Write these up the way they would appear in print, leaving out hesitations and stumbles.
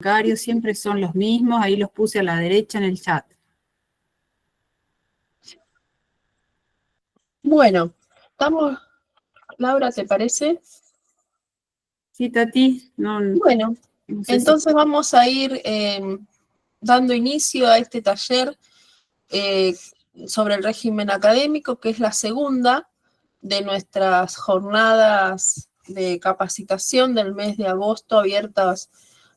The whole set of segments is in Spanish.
bancarios siempre son los mismos, ahí los puse a la derecha en el chat. Bueno, estamos, Laura, ¿te parece? Sí, Tati. Bueno, No sé entonces vamos a ir dando inicio a este taller sobre el régimen académico, que es la segunda de nuestras jornadas de capacitación del mes de agosto abiertas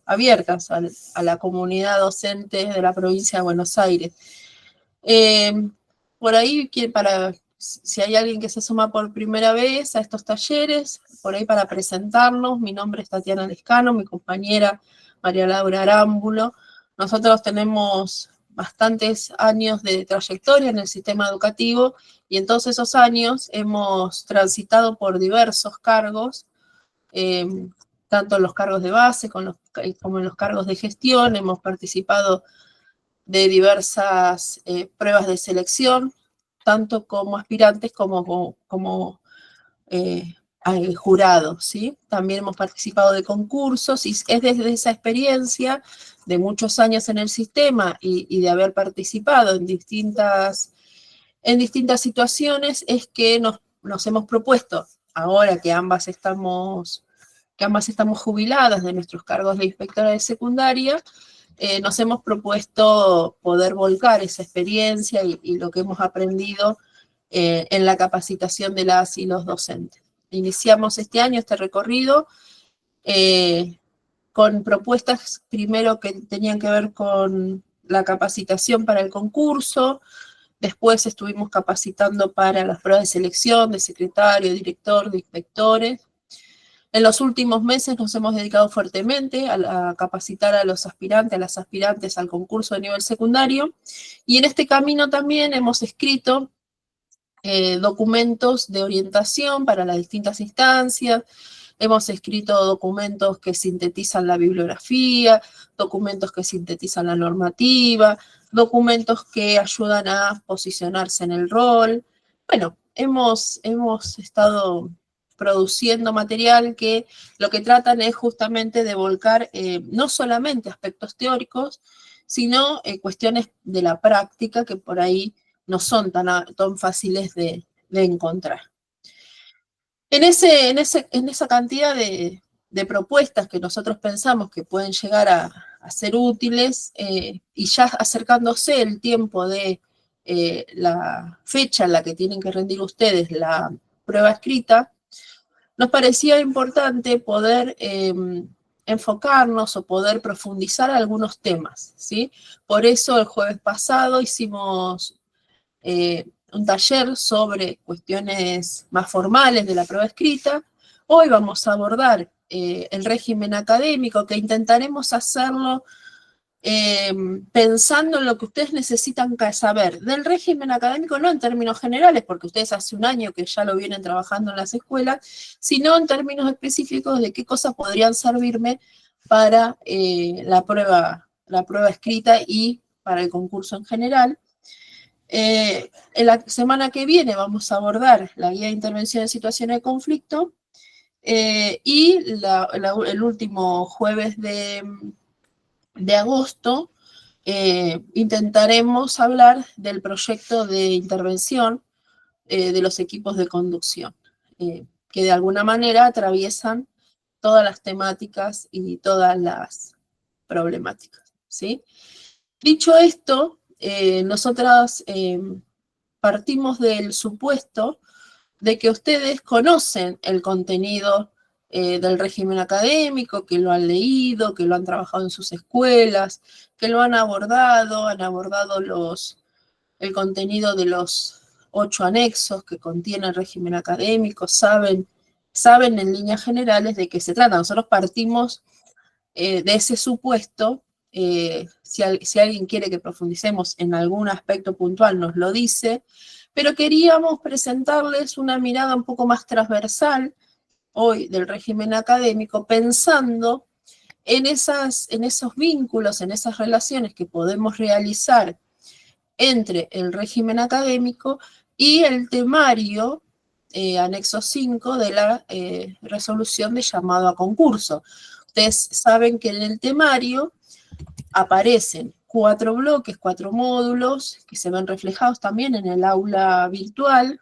a la comunidad docente de la provincia de Buenos Aires. Por ahí, si hay alguien que se suma por primera vez a estos talleres, por ahí para presentarnos, mi nombre es Tatiana Lescano, mi compañera María Laura Arámbulo. Nosotros tenemos bastantes años de trayectoria en el sistema educativo y en todos esos años hemos transitado por diversos cargos, tanto en los cargos de base como en los cargos de gestión. Hemos participado de diversas pruebas de selección, tanto como aspirantes como jurados, ¿sí? También hemos participado de concursos y es desde esa experiencia de muchos años en el sistema y de haber participado en distintas situaciones es que nos hemos propuesto, ahora que ambas estamos jubiladas de nuestros cargos de inspectora de secundaria, nos hemos propuesto poder volcar esa experiencia y lo que hemos aprendido en la capacitación de las y los docentes. Iniciamos este año este recorrido con propuestas primero que tenían que ver con la capacitación para el concurso, después estuvimos capacitando para las pruebas de selección de secretario, director, de inspectores. En los últimos meses nos hemos dedicado fuertemente a capacitar a los aspirantes, a las aspirantes al concurso de nivel secundario, y en este camino también hemos escrito documentos de orientación para las distintas instancias, hemos escrito documentos que sintetizan la bibliografía, documentos que sintetizan la normativa, documentos que ayudan a posicionarse en el rol. Bueno, hemos estado produciendo material que lo que tratan es justamente de volcar no solamente aspectos teóricos, sino cuestiones de la práctica que por ahí no son tan fáciles de encontrar. En esa cantidad de propuestas que nosotros pensamos que pueden llegar a ser útiles, y ya acercándose el tiempo de la fecha en la que tienen que rendir ustedes la prueba escrita, nos parecía importante poder enfocarnos o poder profundizar algunos temas, ¿sí? Por eso el jueves pasado hicimos un taller sobre cuestiones más formales de la prueba escrita. Hoy vamos a abordar el régimen académico, que intentaremos hacerlo pensando en lo que ustedes necesitan saber del régimen académico, no en términos generales, porque ustedes hace un año que ya lo vienen trabajando en las escuelas, sino en términos específicos de qué cosas podrían servirme para la prueba escrita y para el concurso en general. En la semana que viene vamos a abordar la guía de intervención en situaciones de conflicto, y el último jueves de agosto intentaremos hablar del proyecto de intervención de los equipos de conducción, que de alguna manera atraviesan todas las temáticas y todas las problemáticas, ¿sí? Dicho esto, nosotras partimos del supuesto de que ustedes conocen el contenido del régimen académico, que lo han leído, que lo han trabajado en sus escuelas, que lo han abordado el contenido de los 8 anexos que contiene el régimen académico, saben en líneas generales de qué se trata. Nosotros partimos de ese supuesto. Si alguien quiere que profundicemos en algún aspecto puntual, nos lo dice, pero queríamos presentarles una mirada un poco más transversal hoy del régimen académico, pensando en esos vínculos, en esas relaciones que podemos realizar entre el régimen académico y el temario anexo 5 de la resolución de llamado a concurso. Ustedes saben que en el temario aparecen 4 bloques, 4 módulos, que se ven reflejados también en el aula virtual,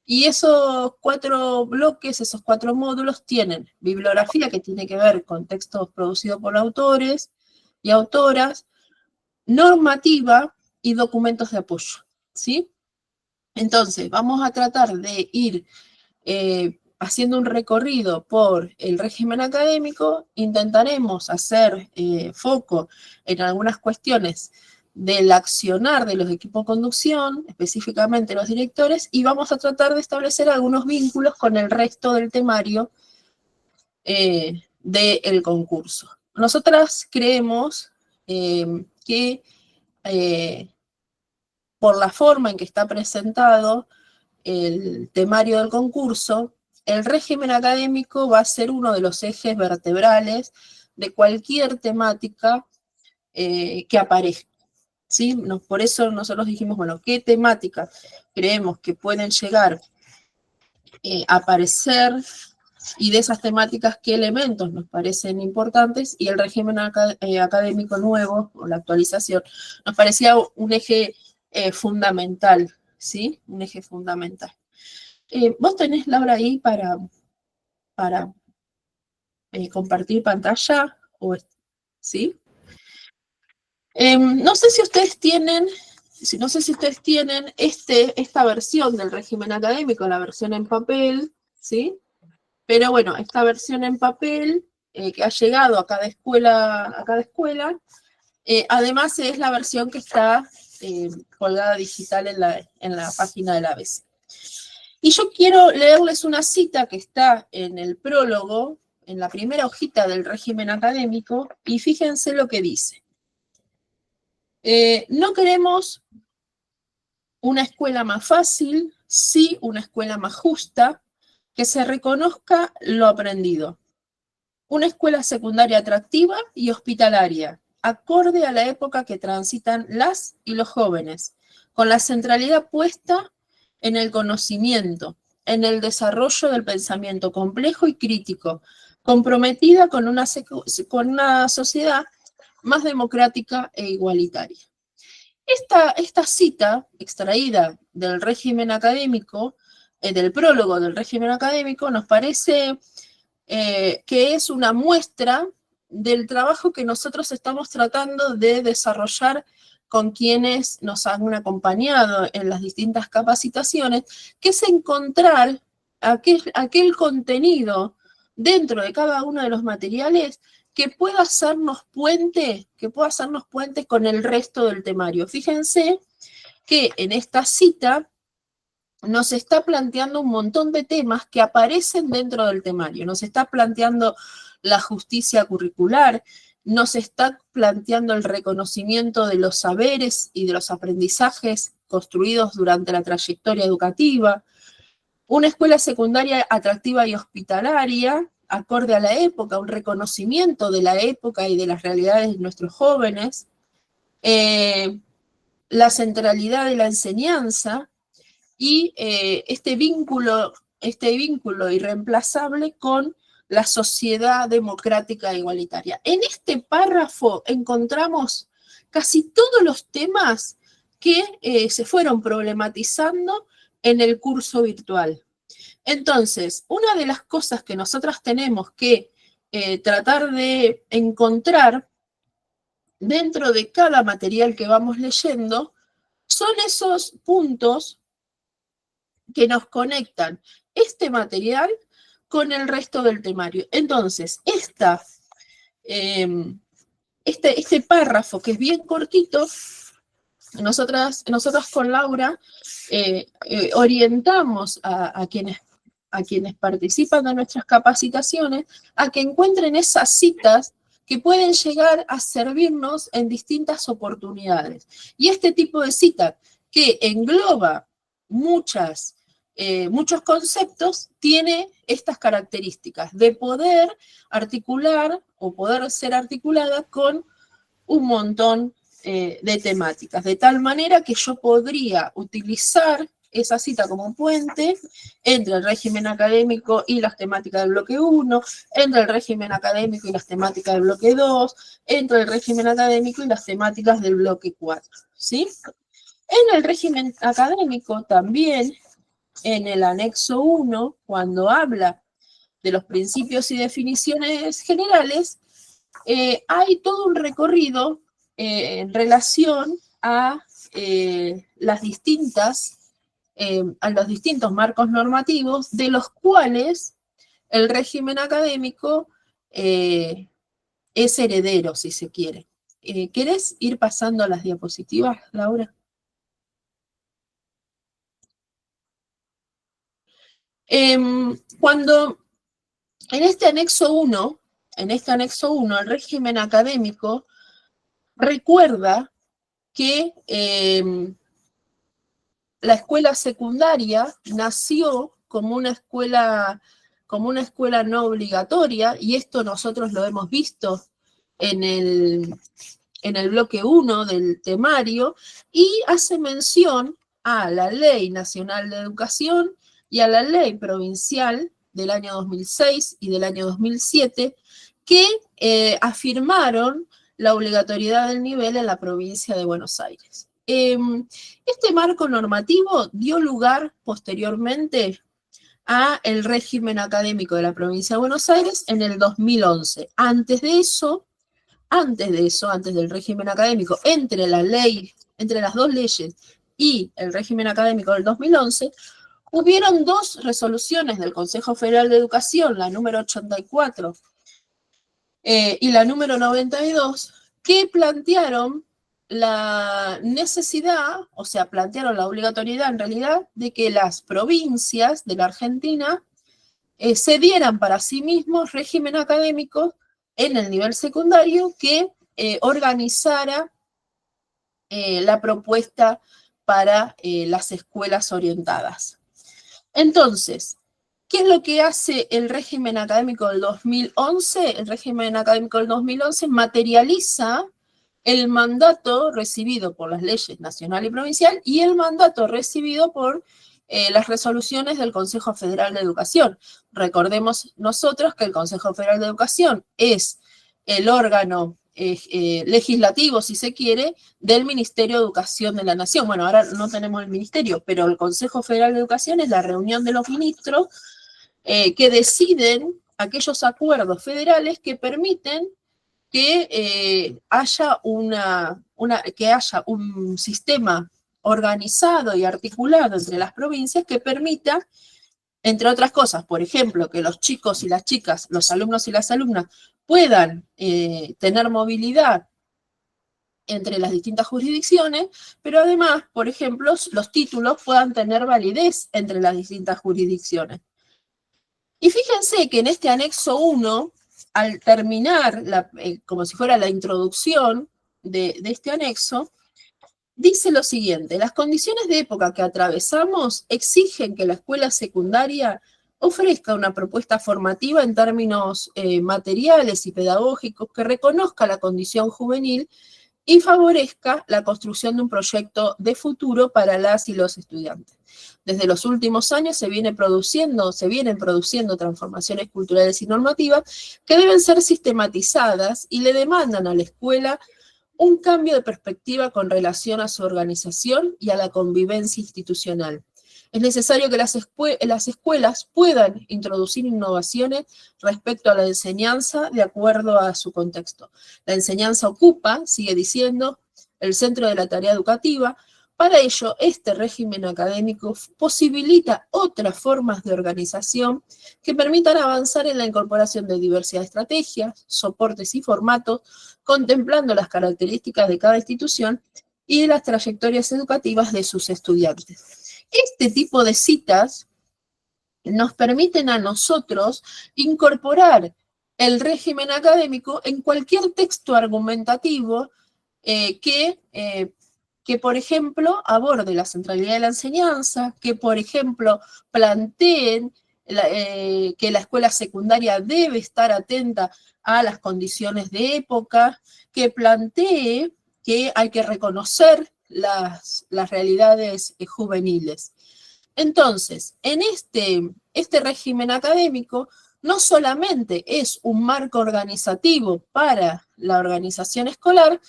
y esos 4 bloques, esos 4 módulos tienen bibliografía, que tiene que ver con textos producidos por autores y autoras, normativa y documentos de apoyo, ¿sí? Entonces, vamos a tratar de ir haciendo un recorrido por el régimen académico. Intentaremos hacer foco en algunas cuestiones del accionar de los equipos de conducción, específicamente los directores, y vamos a tratar de establecer algunos vínculos con el resto del temario del concurso. Nosotras creemos que por la forma en que está presentado el temario del concurso, el régimen académico va a ser uno de los ejes vertebrales de cualquier temática que aparezca, ¿sí? Por eso nosotros dijimos, bueno, ¿qué temáticas creemos que pueden llegar a aparecer? Y de esas temáticas, ¿qué elementos nos parecen importantes? Y el régimen académico nuevo, o la actualización, nos parecía un eje fundamental, ¿sí? Un eje fundamental. ¿Vos tenés, Laura, ahí para compartir pantalla? ¿Sí? No sé si ustedes tienen, esta versión del régimen académico, la versión en papel, ¿sí? Pero bueno, esta versión en papel que ha llegado a cada escuela, además es la versión que está colgada digital en la página de la ABC. Y yo quiero leerles una cita que está en el prólogo, en la primera hojita del régimen académico, y fíjense lo que dice. No queremos una escuela más fácil, sí una escuela más justa, que se reconozca lo aprendido. Una escuela secundaria atractiva y hospitalaria, acorde a la época que transitan las y los jóvenes, con la centralidad puesta en el conocimiento, en el desarrollo del pensamiento complejo y crítico, comprometida con una sociedad más democrática e igualitaria. Esta cita, extraída del régimen académico, del prólogo del régimen académico, nos parece que es una muestra del trabajo que nosotros estamos tratando de desarrollar con quienes nos han acompañado en las distintas capacitaciones, que es encontrar aquel contenido dentro de cada uno de los materiales que pueda hacernos puente con el resto del temario. Fíjense que en esta cita nos está planteando un montón de temas que aparecen dentro del temario. Nos está planteando la justicia curricular, nos está planteando el reconocimiento de los saberes y de los aprendizajes construidos durante la trayectoria educativa, una escuela secundaria atractiva y hospitalaria, acorde a la época, un reconocimiento de la época y de las realidades de nuestros jóvenes, la centralidad de la enseñanza, y este vínculo irreemplazable con la sociedad democrática e igualitaria. En este párrafo encontramos casi todos los temas que se fueron problematizando en el curso virtual. Entonces, una de las cosas que nosotras tenemos que tratar de encontrar dentro de cada material que vamos leyendo son esos puntos que nos conectan este material con el resto del temario. Entonces, este párrafo, que es bien cortito, nosotras con Laura orientamos a quienes participan de nuestras capacitaciones a que encuentren esas citas que pueden llegar a servirnos en distintas oportunidades. Y este tipo de cita, que engloba muchos conceptos, tiene estas características de poder articular o poder ser articulada con un montón de temáticas, de tal manera que yo podría utilizar esa cita como un puente entre el régimen académico y las temáticas del bloque 1, entre el régimen académico y las temáticas del bloque 2, entre el régimen académico y las temáticas del bloque 4, ¿sí? En el régimen académico también, en el anexo 1, cuando habla de los principios y definiciones generales, hay todo un recorrido en relación a los distintos marcos normativos de los cuales el régimen académico es heredero, si se quiere. ¿Querés ir pasando a las diapositivas, Laura? Cuando en este anexo 1, el régimen académico recuerda que la escuela secundaria nació como una escuela no obligatoria, y esto nosotros lo hemos visto en el bloque 1 del temario, y hace mención a la Ley Nacional de Educación y a la Ley Provincial del año 2006 y del año 2007, que afirmaron la obligatoriedad del nivel en la provincia de Buenos Aires. Este marco normativo dio lugar posteriormente a el régimen académico de la provincia de Buenos Aires en el 2011. Antes del régimen académico, entre las dos leyes y el régimen académico del 2011, hubieron dos resoluciones del Consejo Federal de Educación, la número 84 y la número 92, que plantearon la necesidad, o sea, plantearon la obligatoriedad en realidad de que las provincias de la Argentina se dieran para sí mismos régimen académico en el nivel secundario que organizara la propuesta para las escuelas orientadas. Entonces, ¿qué es lo que hace el régimen académico del 2011? El régimen académico del 2011 materializa el mandato recibido por las leyes nacional y provincial y el mandato recibido por las resoluciones del Consejo Federal de Educación. Recordemos nosotros que el Consejo Federal de Educación es el órgano legislativo, si se quiere, del Ministerio de Educación de la Nación. Bueno, ahora no tenemos el ministerio, pero el Consejo Federal de Educación es la reunión de los ministros que deciden aquellos acuerdos federales que permiten que haya un sistema organizado y articulado entre las provincias que permita, entre otras cosas, por ejemplo, que los chicos y las chicas, los alumnos y las alumnas puedan tener movilidad entre las distintas jurisdicciones, pero además, por ejemplo, los títulos puedan tener validez entre las distintas jurisdicciones. Y fíjense que en este anexo 1, al terminar, como si fuera la introducción de este anexo, dice lo siguiente: las condiciones de época que atravesamos exigen que la escuela secundaria ofrezca una propuesta formativa en términos materiales y pedagógicos que reconozca la condición juvenil y favorezca la construcción de un proyecto de futuro para las y los estudiantes. Desde los últimos años se vienen produciendo transformaciones culturales y normativas que deben ser sistematizadas y le demandan a la escuela un cambio de perspectiva con relación a su organización y a la convivencia institucional. Es necesario que las escuelas puedan introducir innovaciones respecto a la enseñanza de acuerdo a su contexto. La enseñanza ocupa, sigue diciendo, el centro de la tarea educativa. Para ello, este régimen académico posibilita otras formas de organización que permitan avanzar en la incorporación de diversidad de estrategias, soportes y formatos, contemplando las características de cada institución y de las trayectorias educativas de sus estudiantes. Este tipo de citas nos permiten a nosotros incorporar el régimen académico en cualquier texto argumentativo que, por ejemplo, aborde la centralidad de la enseñanza, que, por ejemplo, planteen que la escuela secundaria debe estar atenta a las condiciones de época, que plantee que hay que reconocer las realidades juveniles. Entonces, en este régimen académico no solamente es un marco organizativo para la organización escolar,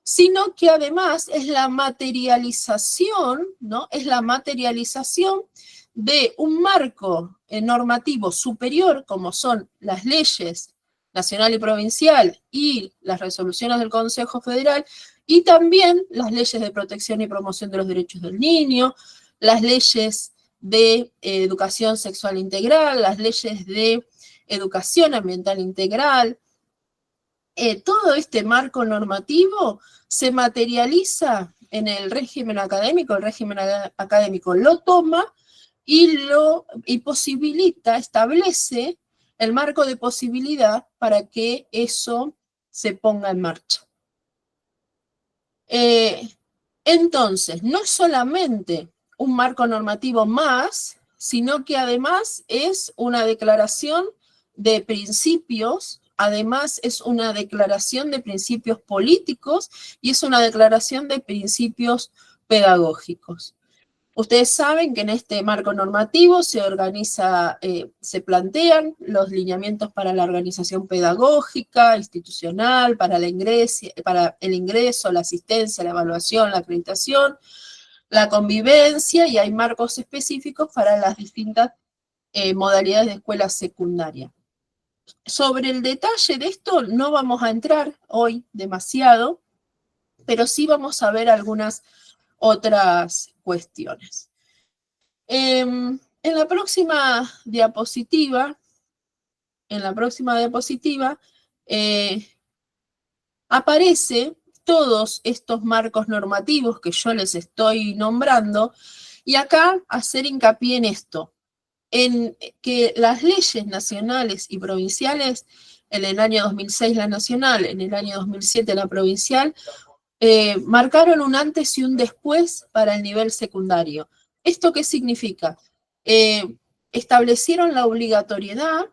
sino que además es la materialización, ¿no? Es la materialización de un marco normativo superior, como son las leyes nacional y provincial y las resoluciones del Consejo Federal, y también las leyes de protección y promoción de los derechos del niño, las leyes de educación sexual integral, las leyes de educación ambiental integral. Todo este marco normativo se materializa en el régimen académico lo toma y posibilita, establece el marco de posibilidad para que eso se ponga en marcha. Entonces, no es solamente un marco normativo más, sino que además es una declaración de principios, además es una declaración de principios políticos y es una declaración de principios pedagógicos. Ustedes saben que en este marco normativo se plantean los lineamientos para la organización pedagógica, institucional, para el ingreso, la asistencia, la evaluación, la acreditación, la convivencia, y hay marcos específicos para las distintas modalidades de escuela secundaria. Sobre el detalle de esto no vamos a entrar hoy demasiado, pero sí vamos a ver algunas otras cuestiones. En la próxima diapositiva, aparece todos estos marcos normativos que yo les estoy nombrando, y acá hacer hincapié en esto, en que las leyes nacionales y provinciales, en el año 2006 la nacional, en el año 2007 la provincial, marcaron un antes y un después para el nivel secundario. ¿Esto qué significa? Establecieron la obligatoriedad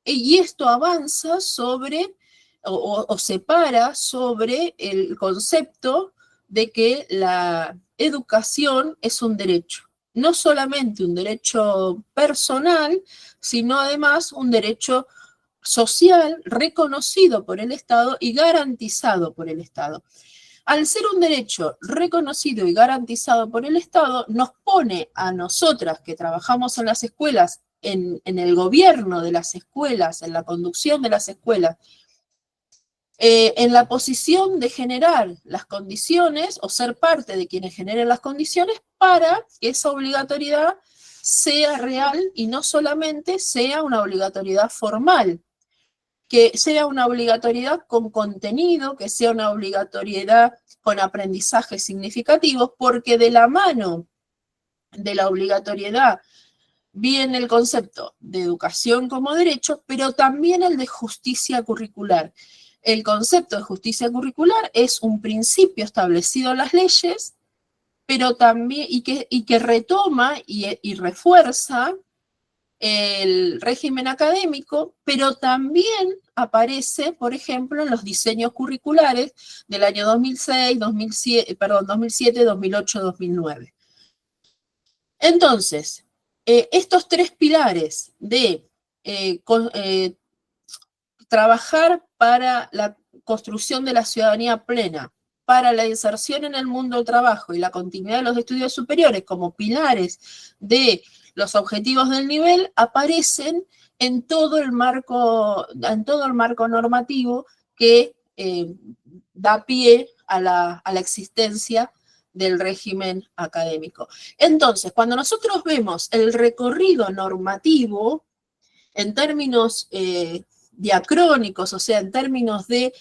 y esto avanza sobre o separa sobre el concepto de que la educación es un derecho. No solamente un derecho personal, sino además un derecho social reconocido por el Estado y garantizado por el Estado. Al ser un derecho reconocido y garantizado por el Estado, nos pone a nosotras que trabajamos en las escuelas, en el gobierno de las escuelas, en la conducción de las escuelas, en la posición de generar las condiciones o ser parte de quienes generen las condiciones para que esa obligatoriedad sea real y no solamente sea una obligatoriedad formal, que sea una obligatoriedad con contenido, que sea una obligatoriedad con aprendizajes significativos, porque de la mano de la obligatoriedad viene el concepto de educación como derecho, pero también el de justicia curricular. El concepto de justicia curricular es un principio establecido en las leyes, pero también, y que retoma y refuerza el régimen académico, pero también aparece, por ejemplo, en los diseños curriculares del año 2006, 2007, 2008, 2009. Entonces, estos tres pilares de trabajar para la construcción de la ciudadanía plena, para la inserción en el mundo del trabajo y la continuidad de los estudios superiores como pilares de los objetivos del nivel, aparecen en todo el marco normativo que da pie a la existencia del régimen académico. Entonces, cuando nosotros vemos el recorrido normativo en términos diacrónicos, o sea, en términos de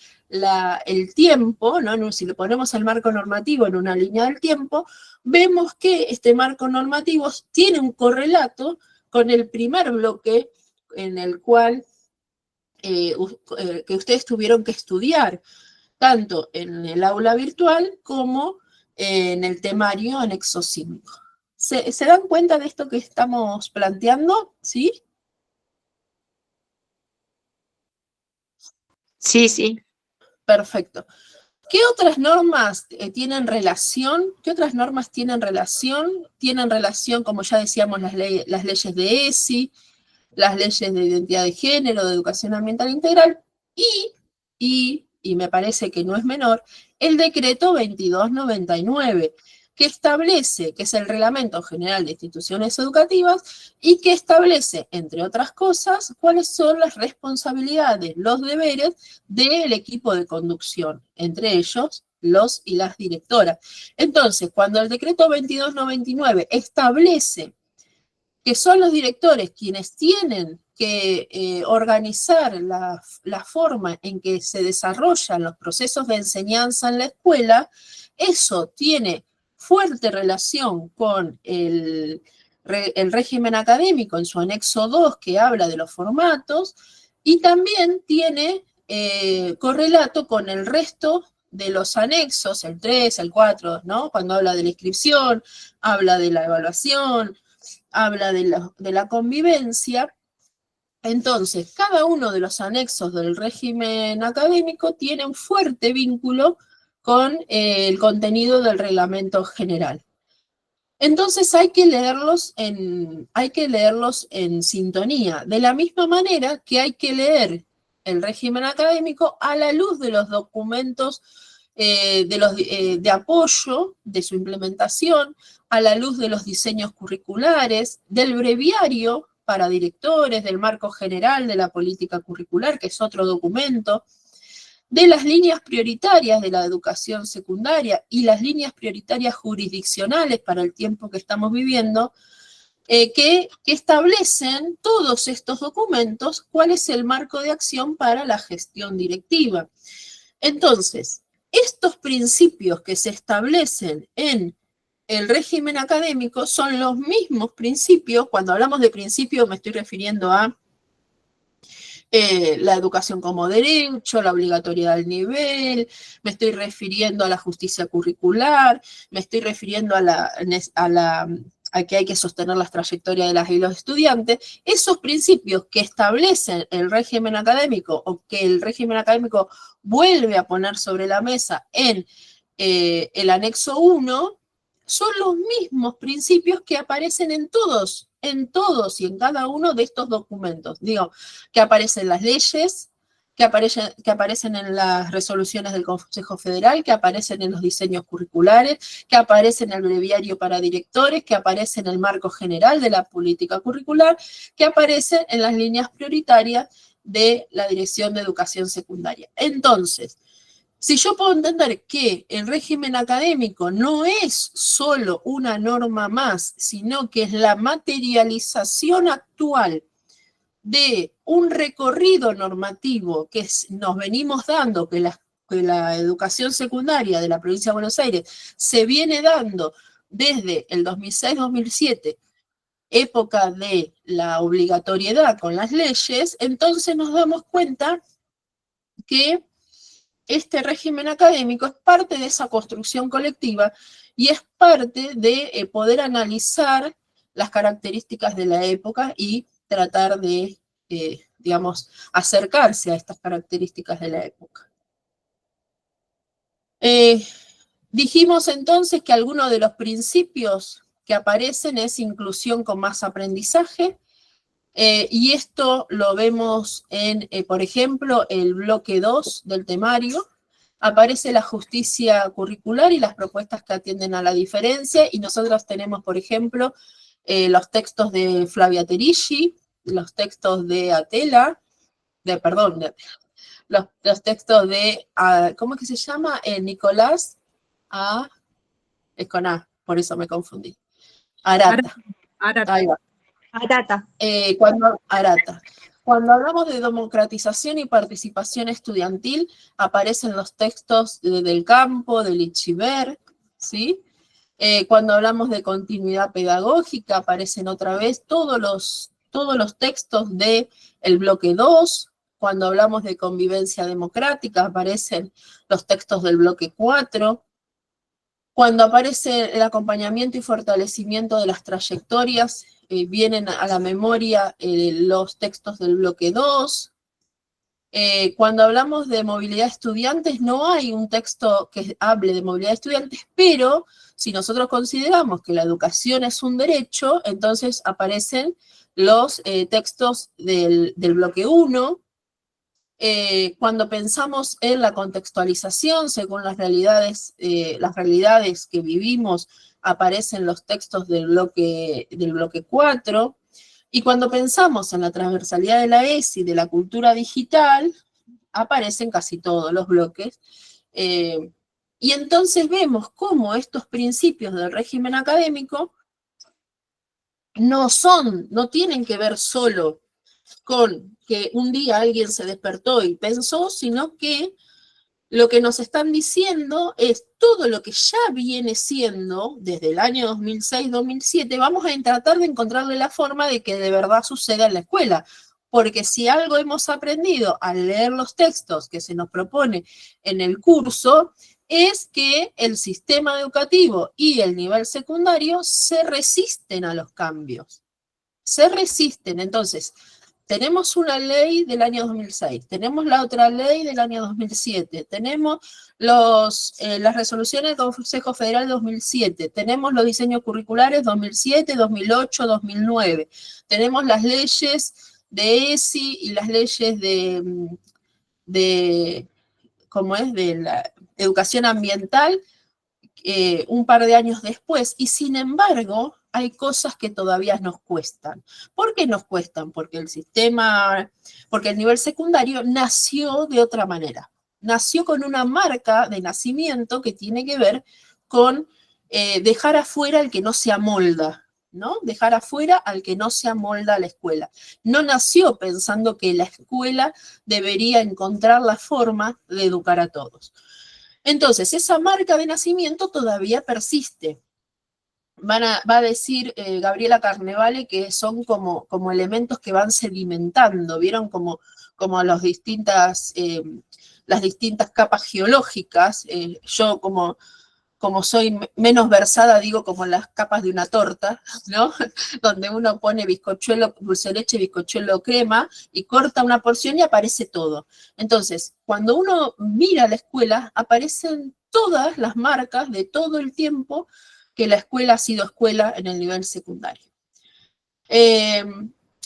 el tiempo, ¿no? Si le ponemos el marco normativo en una línea del tiempo, vemos que este marco normativo tiene un correlato con el primer bloque en el cual que ustedes tuvieron que estudiar, tanto en el aula virtual como en el temario anexo 5. ¿Se dan cuenta de esto que estamos planteando? ¿Sí? Sí, sí. Perfecto. ¿Qué otras normas tienen relación? ¿Qué otras normas tienen relación? Tienen relación, como ya decíamos, las leyes de ESI, las leyes de identidad de género, de educación ambiental integral, y me parece que no es menor, el decreto 2299, que establece, que es el Reglamento General de Instituciones Educativas, y que establece, entre otras cosas, cuáles son las responsabilidades, los deberes del equipo de conducción, entre ellos los y las directoras. Entonces, cuando el decreto 2299 establece que son los directores quienes tienen que organizar la forma en que se desarrollan los procesos de enseñanza en la escuela, eso tiene fuerte relación con el régimen académico en su anexo 2, que habla de los formatos, y también tiene correlato con el resto de los anexos, el 3, el 4, ¿no? Cuando habla de la inscripción, habla de la evaluación, habla de la convivencia. Entonces, cada uno de los anexos del régimen académico tiene un fuerte vínculo con el contenido del reglamento general. Entonces hay que leerlos en sintonía, de la misma manera que hay que leer el régimen académico a la luz de los documentos de apoyo de su implementación, a la luz de los diseños curriculares, del breviario para directores, del marco general de la política curricular, que es otro documento, de las líneas prioritarias de la educación secundaria y las líneas prioritarias jurisdiccionales para el tiempo que estamos viviendo, que establecen todos estos documentos cuál es el marco de acción para la gestión directiva. Entonces, estos principios que se establecen en el régimen académico son los mismos principios. Cuando hablamos de principios me estoy refiriendo a la educación como derecho, la obligatoriedad del nivel, me estoy refiriendo a la justicia curricular, me estoy refiriendo a que hay que sostener las trayectorias de las y los estudiantes. Esos principios que establecen el régimen académico o que el régimen académico vuelve a poner sobre la mesa en el anexo 1, son los mismos principios que aparecen en todos y en cada uno de estos documentos. Digo, que aparecen las leyes, que aparecen en las resoluciones del Consejo Federal, que aparecen en los diseños curriculares, que aparecen en el breviario para directores, que aparecen en el marco general de la política curricular, que aparecen en las líneas prioritarias de la Dirección de Educación Secundaria. Entonces, si yo puedo entender que el régimen académico no es solo una norma más, sino que es la materialización actual de un recorrido normativo que nos venimos dando, que la educación secundaria de la provincia de Buenos Aires se viene dando desde el 2006-2007, época de la obligatoriedad con las leyes, entonces nos damos cuenta que este régimen académico es parte de esa construcción colectiva y es parte de poder analizar las características de la época y tratar de, digamos, acercarse a estas características de la época. Dijimos entonces que algunos de los principios que aparecen es inclusión con más aprendizaje, y esto lo vemos en, por ejemplo, el bloque 2 del temario. Aparece la justicia curricular y las propuestas que atienden a la diferencia, y nosotros tenemos, por ejemplo, los textos de Flavia Terici, los textos de Atela, los textos de, ¿cómo es que se llama? Nicolás, es con A, por eso me confundí. Arata. Ahí va. Arata. Arata. Cuando hablamos de democratización y participación estudiantil, aparecen los textos Del Campo, de Lichiver, ¿sí? Cuando hablamos de continuidad pedagógica, aparecen otra vez todos los textos del bloque 2. Cuando hablamos de convivencia democrática, aparecen los textos del bloque 4. Cuando aparece el acompañamiento y fortalecimiento de las trayectorias, vienen a la memoria los textos del bloque 2. Cuando hablamos de movilidad de estudiantes, no hay un texto que hable de movilidad de estudiantes, pero si nosotros consideramos que la educación es un derecho, entonces aparecen los textos del bloque 1. Cuando pensamos en la contextualización, según las realidades que vivimos, aparecen los textos del bloque 4. Y cuando pensamos en la transversalidad de la ESI, de la cultura digital, aparecen casi todos los bloques. Y entonces vemos cómo estos principios del régimen académico no tienen que ver solo con que un día alguien se despertó y pensó, sino que lo que nos están diciendo es todo lo que ya viene siendo desde el año 2006-2007, vamos a tratar de encontrarle la forma de que de verdad suceda en la escuela. Porque si algo hemos aprendido al leer los textos que se nos propone en el curso, es que el sistema educativo y el nivel secundario se resisten a los cambios. Se resisten. Entonces, tenemos una ley del año 2006, tenemos la otra ley del año 2007, tenemos las resoluciones del Consejo Federal 2007, tenemos los diseños curriculares 2007, 2008, 2009, tenemos las leyes de ESI y las leyes de la educación ambiental un par de años después, y sin embargo hay cosas que todavía nos cuestan. ¿Por qué nos cuestan? Porque el nivel secundario nació de otra manera. Nació con una marca de nacimiento que tiene que ver con dejar afuera al que no se amolda, ¿no? Dejar afuera al que no se amolda a la escuela. No nació pensando que la escuela debería encontrar la forma de educar a todos. Entonces, esa marca de nacimiento todavía persiste. Va a decir Gabriela Carnevale que son como elementos que van sedimentando, ¿vieron? Como las distintas capas geológicas. Yo como soy menos versada, digo como las capas de una torta, ¿no? Donde uno pone bizcochuelo, dulce de leche, bizcochuelo, crema, y corta una porción y aparece todo. Entonces, cuando uno mira la escuela, aparecen todas las marcas de todo el tiempo que la escuela ha sido escuela en el nivel secundario.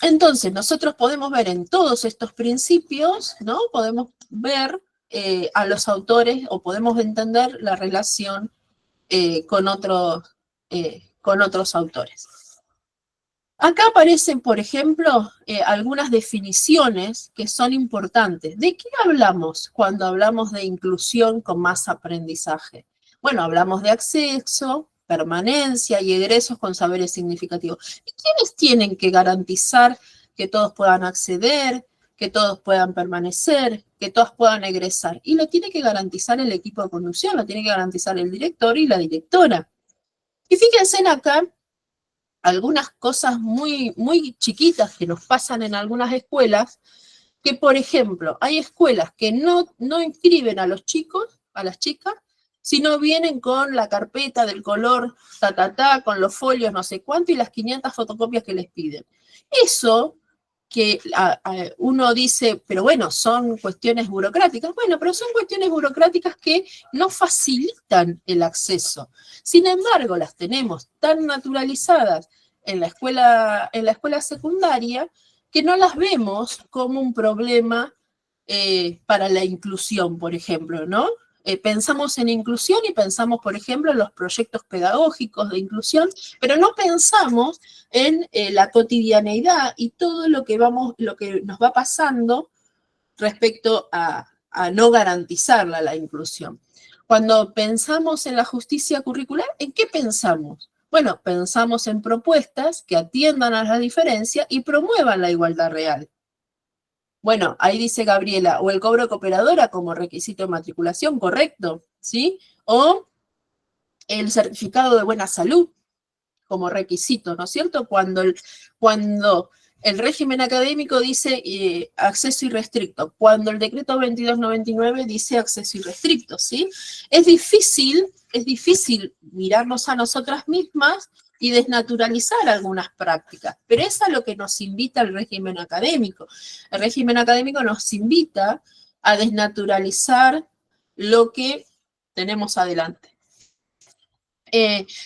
Entonces, nosotros podemos ver en todos estos principios, ¿no? Podemos ver a los autores o podemos entender la relación con otros autores. Acá aparecen, por ejemplo, algunas definiciones que son importantes. ¿De qué hablamos cuando hablamos de inclusión con más aprendizaje? Bueno, hablamos de acceso, permanencia y egresos con saberes significativos. ¿Y quiénes tienen que garantizar que todos puedan acceder, que todos puedan permanecer, que todos puedan egresar? Y lo tiene que garantizar el equipo de conducción, lo tiene que garantizar el director y la directora. Y fíjense acá algunas cosas muy, muy chiquitas que nos pasan en algunas escuelas, que por ejemplo, hay escuelas que no inscriben a los chicos, a las chicas, sino vienen con la carpeta del color con los folios no sé cuánto y las 500 fotocopias que les piden. Eso que uno dice, pero bueno, son cuestiones burocráticas. Bueno, pero son cuestiones burocráticas que no facilitan el acceso. Sin embargo, las tenemos tan naturalizadas en la escuela secundaria que no las vemos como un problema para la inclusión, por ejemplo, ¿no? Pensamos en inclusión y pensamos, por ejemplo, en los proyectos pedagógicos de inclusión, pero no pensamos en la cotidianeidad y todo lo que nos va pasando respecto a no garantizar la inclusión. Cuando pensamos en la justicia curricular, ¿en qué pensamos? Bueno, pensamos en propuestas que atiendan a la diferencia y promuevan la igualdad real. Bueno, ahí dice Gabriela, o el cobro de cooperadora como requisito de matriculación, correcto, ¿sí? O el certificado de buena salud como requisito, ¿no es cierto? Cuando el régimen académico dice acceso irrestricto, cuando el decreto 2299 dice acceso irrestricto, ¿sí? Es difícil mirarnos a nosotras mismas y desnaturalizar algunas prácticas. Pero es a lo que nos invita el régimen académico. El régimen académico nos invita a desnaturalizar lo que tenemos adelante.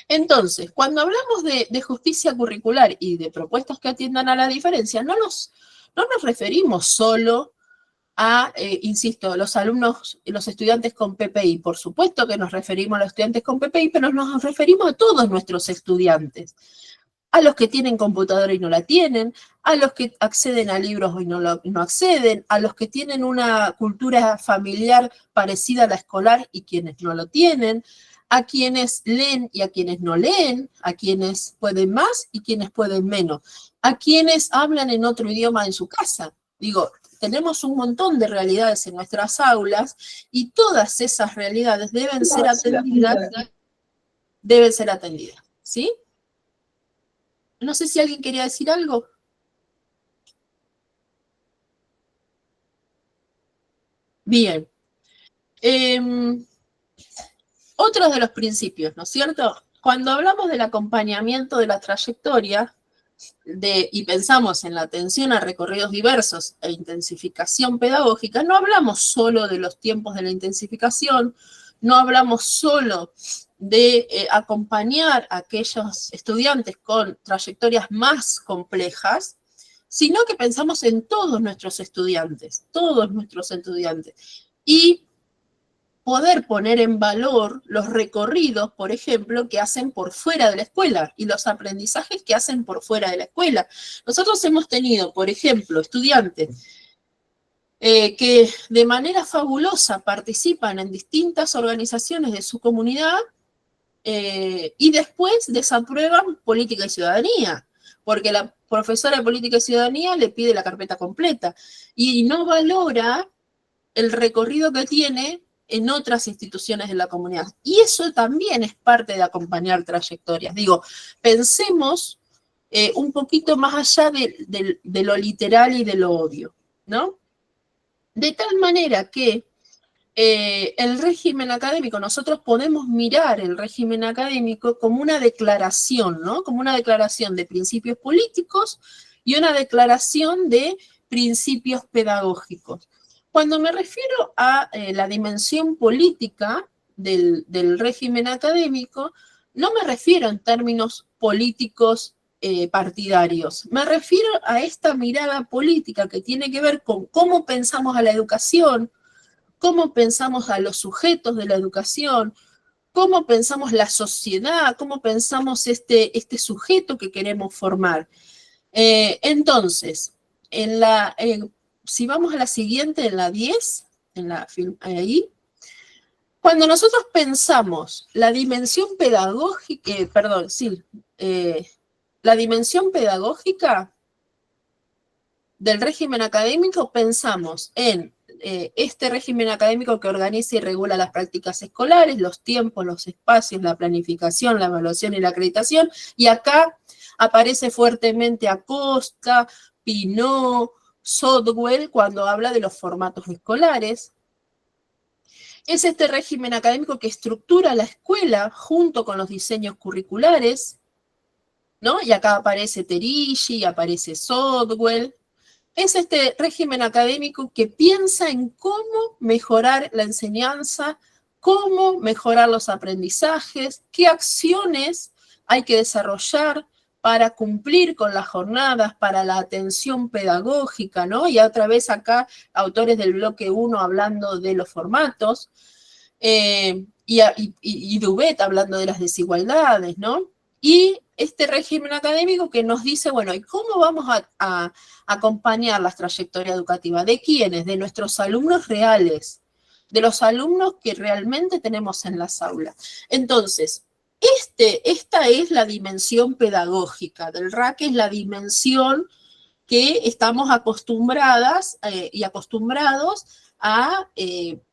Entonces, cuando hablamos de justicia curricular y de propuestas que atiendan a la diferencia, no nos referimos solo a, insisto, los alumnos, los estudiantes con PPI. Por supuesto que nos referimos a los estudiantes con PPI, pero nos referimos a todos nuestros estudiantes. A los que tienen computadora y no la tienen, a los que acceden a libros y no acceden, a los que tienen una cultura familiar parecida a la escolar y quienes no lo tienen, a quienes leen y a quienes no leen, a quienes pueden más y quienes pueden menos, a quienes hablan en otro idioma en su casa. Digo, tenemos un montón de realidades en nuestras aulas y todas esas realidades deben ser atendidas, ¿sí? No sé si alguien quería decir algo. Bien. Otros de los principios, ¿no es cierto? Cuando hablamos del acompañamiento de la trayectoria y pensamos en la atención a recorridos diversos e intensificación pedagógica, no hablamos solo de los tiempos de la intensificación, no hablamos solo de acompañar a aquellos estudiantes con trayectorias más complejas, sino que pensamos en todos nuestros estudiantes. Y poder poner en valor los recorridos, por ejemplo, que hacen por fuera de la escuela y los aprendizajes que hacen por fuera de la escuela. Nosotros hemos tenido, por ejemplo, estudiantes que de manera fabulosa participan en distintas organizaciones de su comunidad y después desaprueban política y ciudadanía, porque la profesora de política y ciudadanía le pide la carpeta completa y no valora el recorrido que tiene en otras instituciones de la comunidad. Y eso también es parte de acompañar trayectorias. Digo, pensemos un poquito más allá de lo literal y de lo obvio, ¿no? De tal manera que el régimen académico, nosotros podemos mirar el régimen académico como una declaración, ¿no? Como una declaración de principios políticos y una declaración de principios pedagógicos. Cuando me refiero a la dimensión política del régimen académico, no me refiero en términos políticos partidarios. Me refiero a esta mirada política que tiene que ver con cómo pensamos a la educación, cómo pensamos a los sujetos de la educación, cómo pensamos la sociedad, cómo pensamos este sujeto que queremos formar. Entonces, si vamos a la siguiente, en la 10, ahí, cuando nosotros pensamos la dimensión pedagógica, la dimensión pedagógica del régimen académico, pensamos en este régimen académico que organiza y regula las prácticas escolares, los tiempos, los espacios, la planificación, la evaluación y la acreditación, y acá aparece fuertemente Acosta, Pinot, Sotwell, cuando habla de los formatos escolares. Es este régimen académico que estructura la escuela junto con los diseños curriculares, ¿no? Y acá aparece Terigi, aparece Sotwell. Es este régimen académico que piensa en cómo mejorar la enseñanza, cómo mejorar los aprendizajes, qué acciones hay que desarrollar para cumplir con las jornadas, para la atención pedagógica, ¿no? Y otra vez acá, autores del bloque 1 hablando de los formatos, y Dubet hablando de las desigualdades, ¿no? Y este régimen académico que nos dice, bueno, ¿y cómo vamos a acompañar las trayectorias educativas? ¿De quiénes? De nuestros alumnos reales, de los alumnos que realmente tenemos en las aulas. Entonces, esta es la dimensión pedagógica del RAC, es la dimensión que estamos acostumbradas y acostumbrados a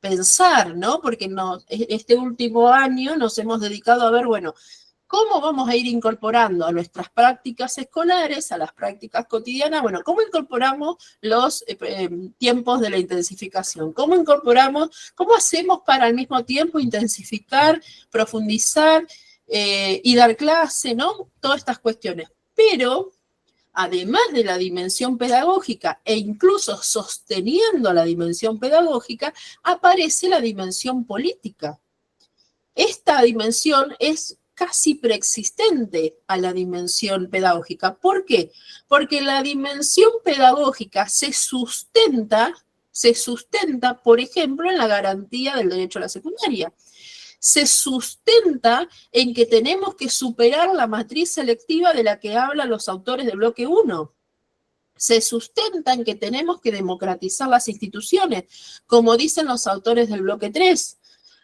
pensar, ¿no? Porque este último año nos hemos dedicado a ver, bueno, ¿cómo vamos a ir incorporando a nuestras prácticas escolares, a las prácticas cotidianas? Bueno, ¿cómo incorporamos los tiempos de la intensificación? ¿Cómo hacemos para al mismo tiempo intensificar, profundizar y dar clase, ¿no? Todas estas cuestiones. Pero, además de la dimensión pedagógica e incluso sosteniendo la dimensión pedagógica, aparece la dimensión política. Esta dimensión es casi preexistente a la dimensión pedagógica. ¿Por qué? Porque la dimensión pedagógica se sustenta, por ejemplo, en la garantía del derecho a la secundaria. Se sustenta en que tenemos que superar la matriz selectiva de la que hablan los autores del bloque 1. Se sustenta en que tenemos que democratizar las instituciones, como dicen los autores del bloque 3.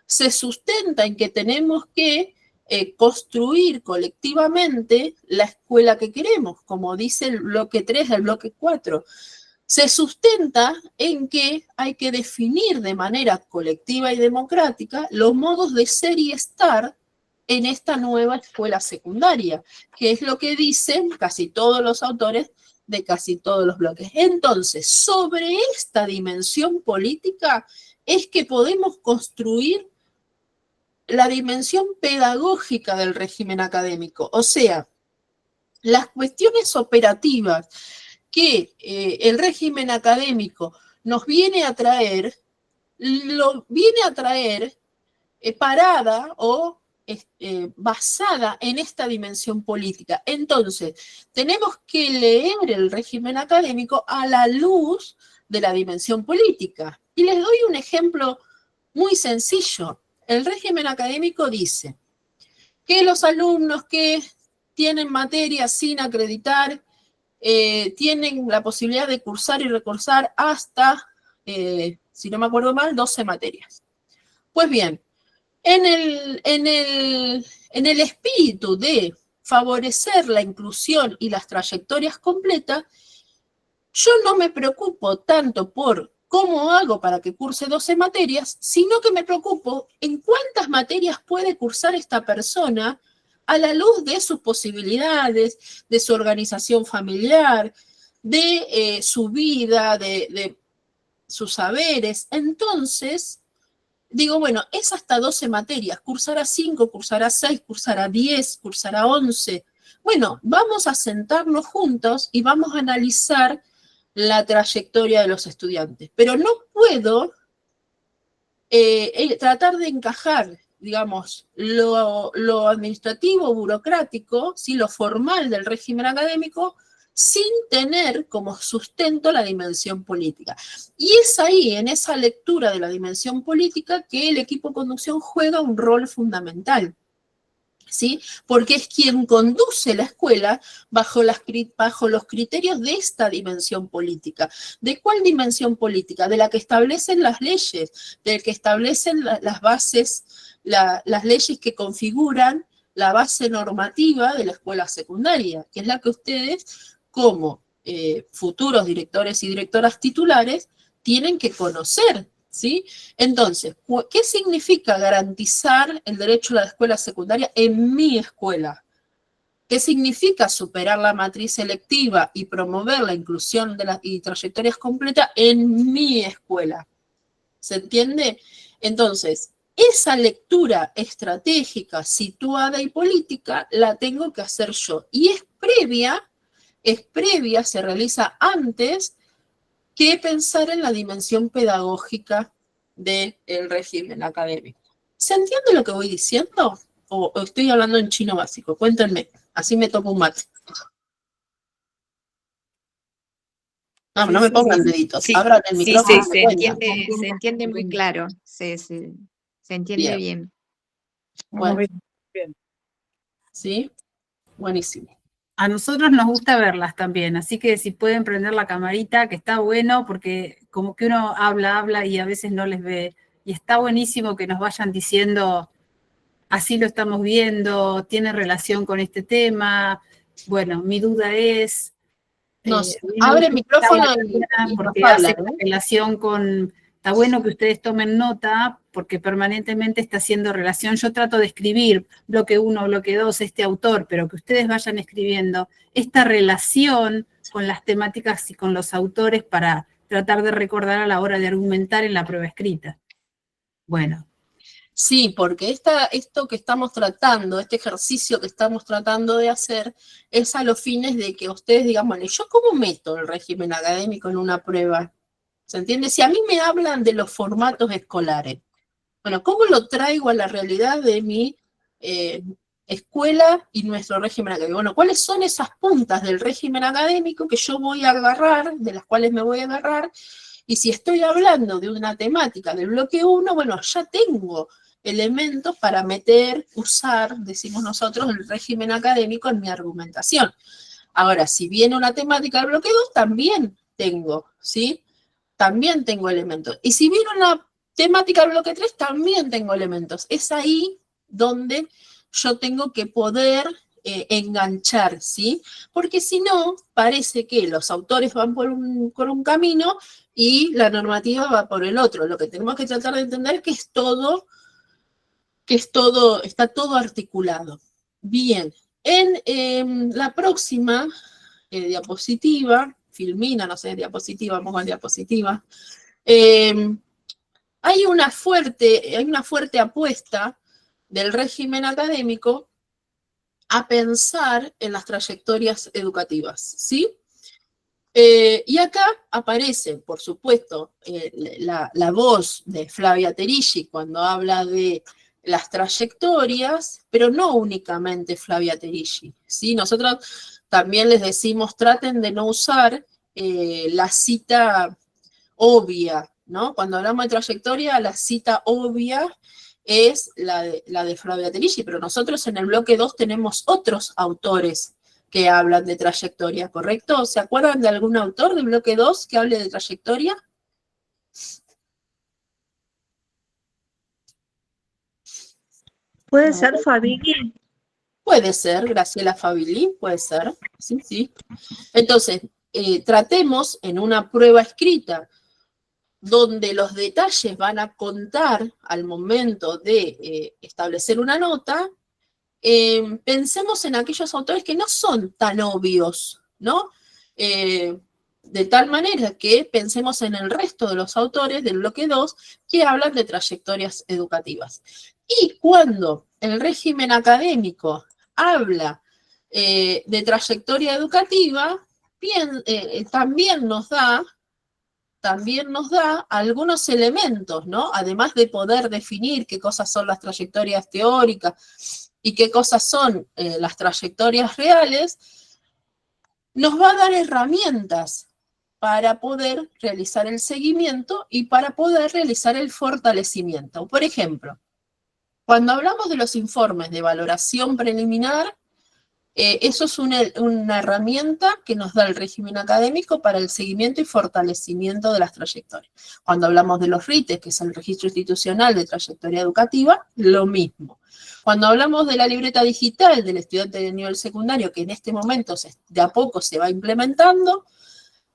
Se sustenta en que tenemos que construir colectivamente la escuela que queremos, como dice el bloque 3 del bloque 4. Se sustenta en que hay que definir de manera colectiva y democrática los modos de ser y estar en esta nueva escuela secundaria, que es lo que dicen casi todos los autores de casi todos los bloques. Entonces, sobre esta dimensión política es que podemos construir la dimensión pedagógica del régimen académico, o sea, las cuestiones operativas que el régimen académico nos viene a traer, lo viene a traer parada o basada en esta dimensión política. Entonces, tenemos que leer el régimen académico a la luz de la dimensión política. Y les doy un ejemplo muy sencillo. El régimen académico dice que los alumnos que tienen materias sin acreditar tienen la posibilidad de cursar y recursar hasta, si no me acuerdo mal, 12 materias. Pues bien, en el espíritu de favorecer la inclusión y las trayectorias completas, yo no me preocupo tanto por cómo hago para que curse 12 materias, sino que me preocupo en cuántas materias puede cursar esta persona a la luz de sus posibilidades, de su organización familiar, de su vida, de sus saberes. Entonces, digo, bueno, es hasta 12 materias, cursará 5, cursará 6, cursará 10, cursará 11. Bueno, vamos a sentarnos juntos y vamos a analizar la trayectoria de los estudiantes. Pero no puedo tratar de encajar, digamos, lo administrativo, burocrático, ¿sí? Lo formal del régimen académico, sin tener como sustento la dimensión política. Y es ahí, en esa lectura de la dimensión política, que el equipo de conducción juega un rol fundamental. ¿Sí? Porque es quien conduce la escuela bajo los criterios de esta dimensión política. ¿De cuál dimensión política? De la que establecen las leyes, de la que establecen las bases, las leyes que configuran la base normativa de la escuela secundaria, que es la que ustedes, como futuros directores y directoras titulares, tienen que conocer. ¿Sí? Entonces, ¿qué significa garantizar el derecho a la escuela secundaria en mi escuela? ¿Qué significa superar la matriz selectiva y promover la inclusión y trayectorias completas en mi escuela? ¿Se entiende? Entonces, esa lectura estratégica, situada y política, la tengo que hacer yo. Y es previa, se realiza antes que pensar en la dimensión pedagógica del régimen académico. ¿Se entiende lo que voy diciendo? ¿O estoy hablando en chino básico? Cuéntenme, así me tomo un mate. No me pongan deditos, sí, abran el micrófono. Sí, se entiende muy claro, se entiende bien. Bueno, bien. ¿Sí? Buenísimo. A nosotros nos gusta verlas también, así que si pueden prender la camarita, que está bueno, porque como que uno habla y a veces no les ve. Y está buenísimo que nos vayan diciendo, así lo estamos viendo, tiene relación con este tema. Bueno, mi duda es... abre el micrófono porque hace relación con... Está bueno que ustedes tomen nota, porque permanentemente está haciendo relación. Yo trato de escribir bloque 1, bloque 2, este autor, pero que ustedes vayan escribiendo esta relación con las temáticas y con los autores para tratar de recordar a la hora de argumentar en la prueba escrita. Bueno. Sí, porque esto que estamos tratando, este ejercicio que estamos tratando de hacer, es a los fines de que ustedes digan, bueno, ¿yo cómo meto el régimen académico en una prueba? ¿Se entiende? Si a mí me hablan de los formatos escolares, bueno, ¿cómo lo traigo a la realidad de mi escuela y nuestro régimen académico? Bueno, ¿cuáles son esas puntas del régimen académico que yo voy a agarrar, de las cuales me voy a agarrar? Y si estoy hablando de una temática del bloque 1, bueno, ya tengo elementos para meter, usar, decimos nosotros, el régimen académico en mi argumentación. Ahora, si viene una temática del bloque 2, también tengo, ¿sí? También tengo elementos. Y si viene una temática del bloque 3, también tengo elementos. Es ahí donde yo tengo que poder enganchar, ¿sí? Porque si no, parece que los autores van por un camino y la normativa va por el otro. Lo que tenemos que tratar de entender es que está todo articulado. Bien, en la próxima diapositiva, Filmina, no sé, diapositiva, pongo en diapositiva, hay una fuerte apuesta del régimen académico a pensar en las trayectorias educativas, ¿sí? Y acá aparece, por supuesto, la voz de Flavia Terilli cuando habla de las trayectorias, pero no únicamente Flavia Terilli, ¿sí? Nosotros también les decimos, traten de no usar la cita obvia, ¿no? Cuando hablamos de trayectoria, la cita obvia es la de Flavia Terilli, pero nosotros en el bloque 2 tenemos otros autores que hablan de trayectoria, ¿correcto? ¿Se acuerdan de algún autor del bloque 2 que hable de trayectoria? ¿Puede ser Fabini? Puede ser, Graciela Favilli, puede ser, sí, sí. Entonces, tratemos en una prueba escrita donde los detalles van a contar al momento de establecer una nota, pensemos en aquellos autores que no son tan obvios, ¿no? De tal manera que pensemos en el resto de los autores del bloque 2 que hablan de trayectorias educativas. Y cuando el régimen académico habla de trayectoria educativa, bien, también nos da algunos elementos, ¿no? Además de poder definir qué cosas son las trayectorias teóricas y qué cosas son las trayectorias reales, nos va a dar herramientas para poder realizar el seguimiento y para poder realizar el fortalecimiento. Por ejemplo, cuando hablamos de los informes de valoración preliminar, eso es una herramienta que nos da el régimen académico para el seguimiento y fortalecimiento de las trayectorias. Cuando hablamos de los RITES, que es el Registro Institucional de Trayectoria Educativa, lo mismo. Cuando hablamos de la libreta digital del estudiante de nivel secundario, que en este momento de a poco se va implementando,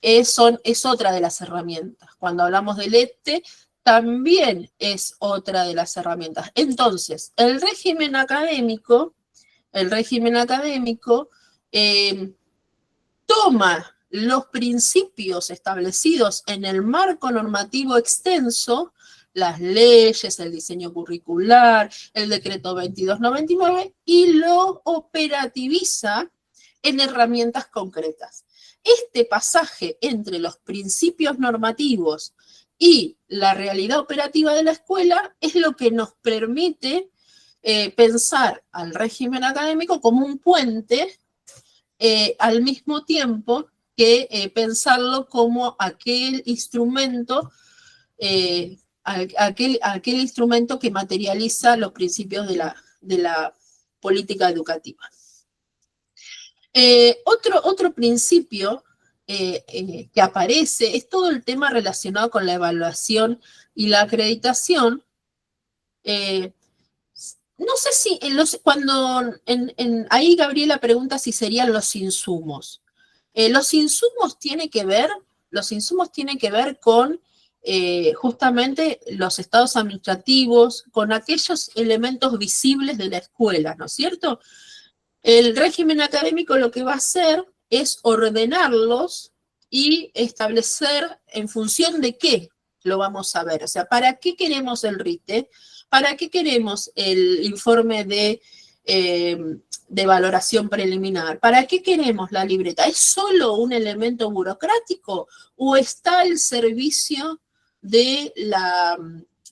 es otra de las herramientas. Cuando hablamos del ETE, también es otra de las herramientas. Entonces, el régimen académico toma los principios establecidos en el marco normativo extenso, las leyes, el diseño curricular, el decreto 2299, y lo operativiza en herramientas concretas. Este pasaje entre los principios normativos y la realidad operativa de la escuela es lo que nos permite pensar al régimen académico como un puente al mismo tiempo que pensarlo como aquel instrumento, aquel instrumento que materializa los principios de la política educativa. Otro principio que aparece es todo el tema relacionado con la evaluación y la acreditación. No sé si ahí Gabriela pregunta si serían los insumos. Los insumos tienen que ver con justamente los estados administrativos, con aquellos elementos visibles de la escuela, ¿no es cierto? El régimen académico lo que va a hacer es ordenarlos y establecer en función de qué lo vamos a ver. O sea, ¿para qué queremos el RITE? ¿Para qué queremos el informe de valoración preliminar? ¿Para qué queremos la libreta? ¿Es solo un elemento burocrático o está al servicio de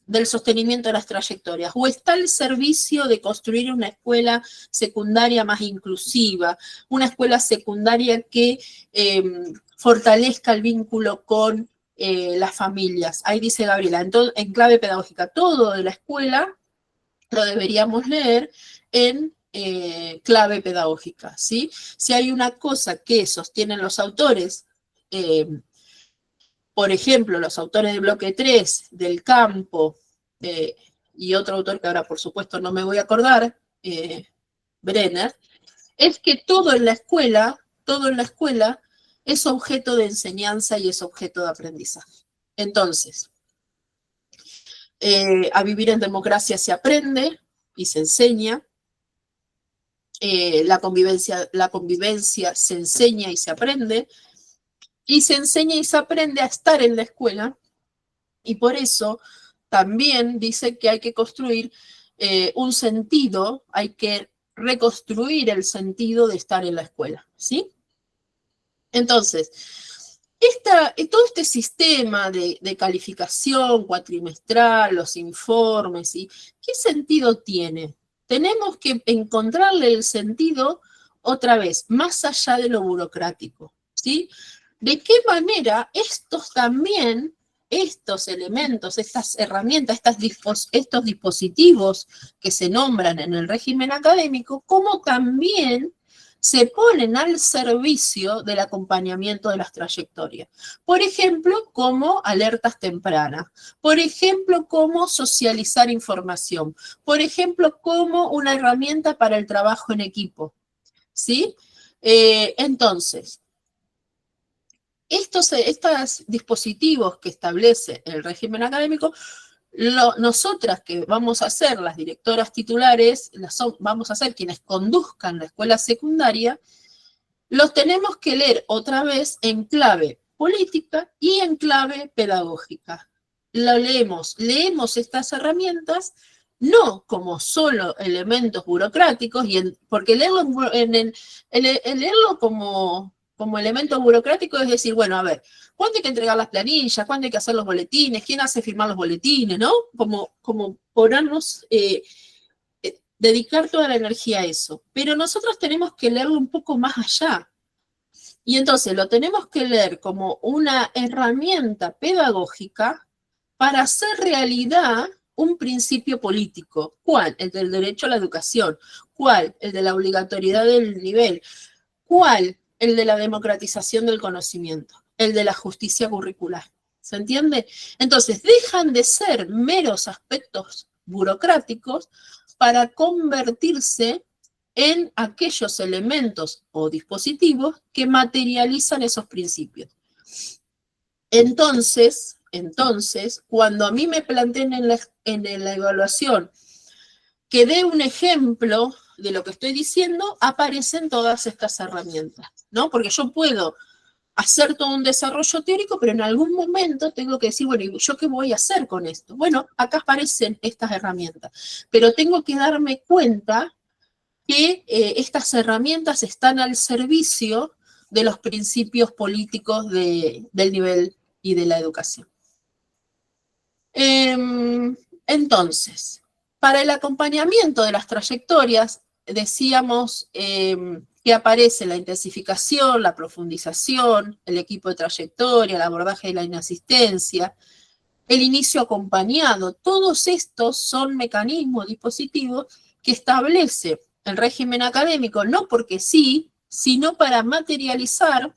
del sostenimiento de las trayectorias? ¿O está al servicio de construir una escuela secundaria más inclusiva? Una escuela secundaria que fortalezca el vínculo con las familias. Ahí dice Gabriela, entonces, en clave pedagógica, todo de la escuela lo deberíamos leer en clave pedagógica, ¿sí? Si hay una cosa que sostienen los autores, por ejemplo, los autores de bloque 3, del campo, y otro autor que ahora por supuesto no me voy a acordar, Brenner, es que todo en la escuela es objeto de enseñanza y es objeto de aprendizaje. Entonces, a vivir en democracia se aprende y se enseña. La convivencia se enseña y se aprende. Y se enseña y se aprende a estar en la escuela. Y por eso también dice que hay que construir un sentido, hay que reconstruir el sentido de estar en la escuela, ¿sí? Entonces, todo este sistema de calificación cuatrimestral, los informes, ¿qué sentido tiene? Tenemos que encontrarle el sentido, otra vez, más allá de lo burocrático, ¿sí? ¿De qué manera estos elementos, estas herramientas, estos dispositivos que se nombran en el régimen académico, cómo también se ponen al servicio del acompañamiento de las trayectorias? Por ejemplo, como alertas tempranas, por ejemplo, como socializar información, por ejemplo, como una herramienta para el trabajo en equipo, ¿sí? Entonces, estos dispositivos que establece el régimen académico, nosotras que vamos a ser las directoras titulares, vamos a ser quienes conduzcan la escuela secundaria, los tenemos que leer otra vez en clave política y en clave pedagógica. Lo leemos estas herramientas no como solo elementos burocráticos, porque leerlo como elemento burocrático es decir, bueno, a ver, ¿cuándo hay que entregar las planillas? ¿Cuándo hay que hacer los boletines? ¿Quién hace firmar los boletines? ¿No? Como ponernos, dedicar toda la energía a eso. Pero nosotros tenemos que leerlo un poco más allá. Y entonces lo tenemos que leer como una herramienta pedagógica para hacer realidad un principio político. ¿Cuál? El del derecho a la educación. ¿Cuál? El de la obligatoriedad del nivel. ¿Cuál? El de la democratización del conocimiento, el de la justicia curricular. ¿Se entiende? Entonces, dejan de ser meros aspectos burocráticos para convertirse en aquellos elementos o dispositivos que materializan esos principios. Entonces, cuando a mí me planteen en la evaluación que dé un ejemplo de lo que estoy diciendo, aparecen todas estas herramientas, ¿no? Porque yo puedo hacer todo un desarrollo teórico, pero en algún momento tengo que decir, bueno, ¿y yo qué voy a hacer con esto? Bueno, acá aparecen estas herramientas, pero tengo que darme cuenta que estas herramientas están al servicio de los principios políticos del nivel y de la educación. Entonces, para el acompañamiento de las trayectorias, decíamos que aparece la intensificación, la profundización, el equipo de trayectoria, el abordaje de la inasistencia, el inicio acompañado. Todos estos son mecanismos, dispositivos que establece el régimen académico, no porque sí, sino para materializar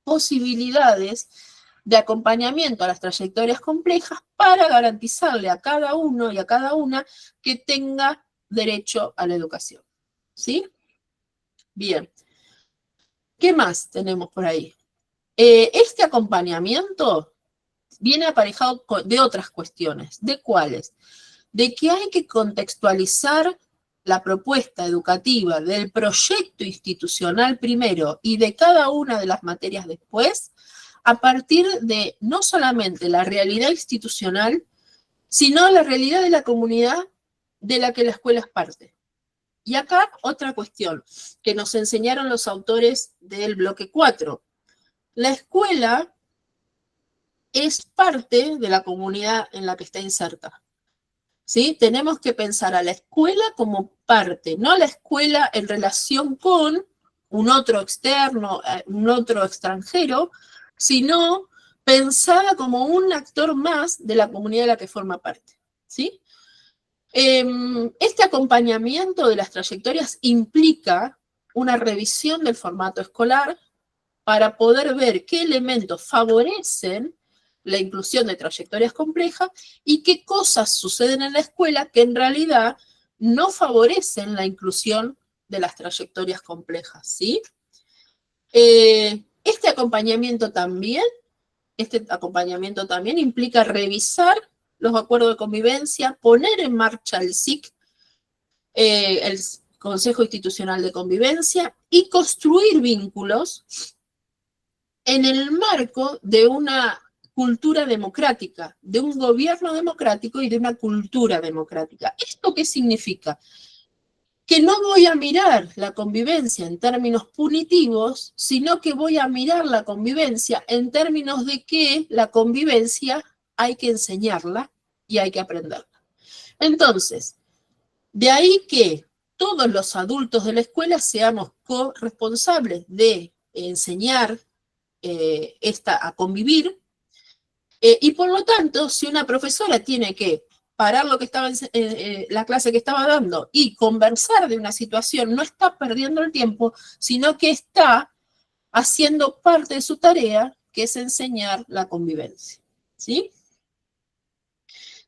posibilidades de acompañamiento a las trayectorias complejas para garantizarle a cada uno y a cada una que tenga derecho a la educación. ¿Sí? Bien. ¿Qué más tenemos por ahí? Este acompañamiento viene aparejado de otras cuestiones. ¿De cuáles? De que hay que contextualizar la propuesta educativa del proyecto institucional primero y de cada una de las materias después, a partir de no solamente la realidad institucional, sino la realidad de la comunidad de la que la escuela es parte. Y acá otra cuestión que nos enseñaron los autores del bloque 4. La escuela es parte de la comunidad en la que está inserta. ¿Sí? Tenemos que pensar a la escuela como parte, no a la escuela en relación con un otro externo, un otro extranjero, sino pensada como un actor más de la comunidad de la que forma parte. ¿Sí? Este acompañamiento de las trayectorias implica una revisión del formato escolar para poder ver qué elementos favorecen la inclusión de trayectorias complejas y qué cosas suceden en la escuela que en realidad no favorecen la inclusión de las trayectorias complejas, ¿sí? Este acompañamiento también implica revisar los acuerdos de convivencia, poner en marcha el SIC, el Consejo Institucional de Convivencia, y construir vínculos en el marco de una cultura democrática, de un gobierno democrático y de una cultura democrática. ¿Esto qué significa? Que no voy a mirar la convivencia en términos punitivos, sino que voy a mirar la convivencia en términos de que la convivencia hay que enseñarla y hay que aprenderla. Entonces, de ahí que todos los adultos de la escuela seamos corresponsables de enseñar a convivir, y por lo tanto, si una profesora tiene que parar lo que estaba la clase que estaba dando y conversar de una situación, no está perdiendo el tiempo, sino que está haciendo parte de su tarea, que es enseñar la convivencia, ¿sí?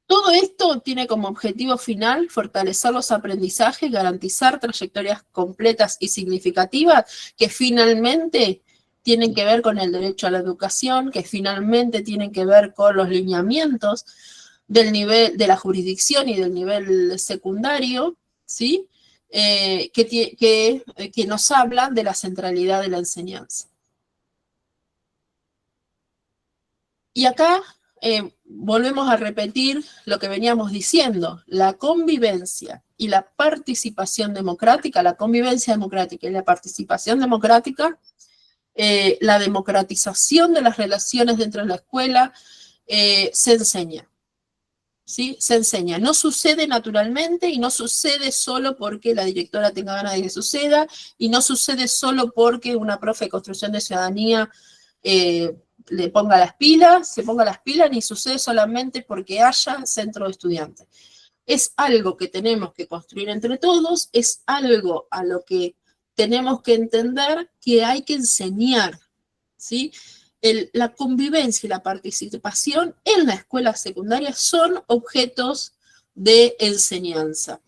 Todo esto tiene como objetivo final fortalecer los aprendizajes, garantizar trayectorias completas y significativas que finalmente tienen que ver con el derecho a la educación, que finalmente tienen que ver con los lineamientos del nivel de la jurisdicción y del nivel secundario, ¿sí? Que nos hablan de la centralidad de la enseñanza. Y acá volvemos a repetir lo que veníamos diciendo, la convivencia y la participación democrática, la convivencia democrática y la participación democrática, la democratización de las relaciones dentro de la escuela, se enseña. ¿Sí? Se enseña. No sucede naturalmente y no sucede solo porque la directora tenga ganas de que suceda y no sucede solo porque una profe de construcción de ciudadanía se ponga las pilas, ni sucede solamente porque haya centro de estudiantes. Es algo que tenemos que construir entre todos, es algo a lo que tenemos que entender que hay que enseñar, ¿sí? La convivencia y la participación en la escuela secundaria son objetos de enseñanza.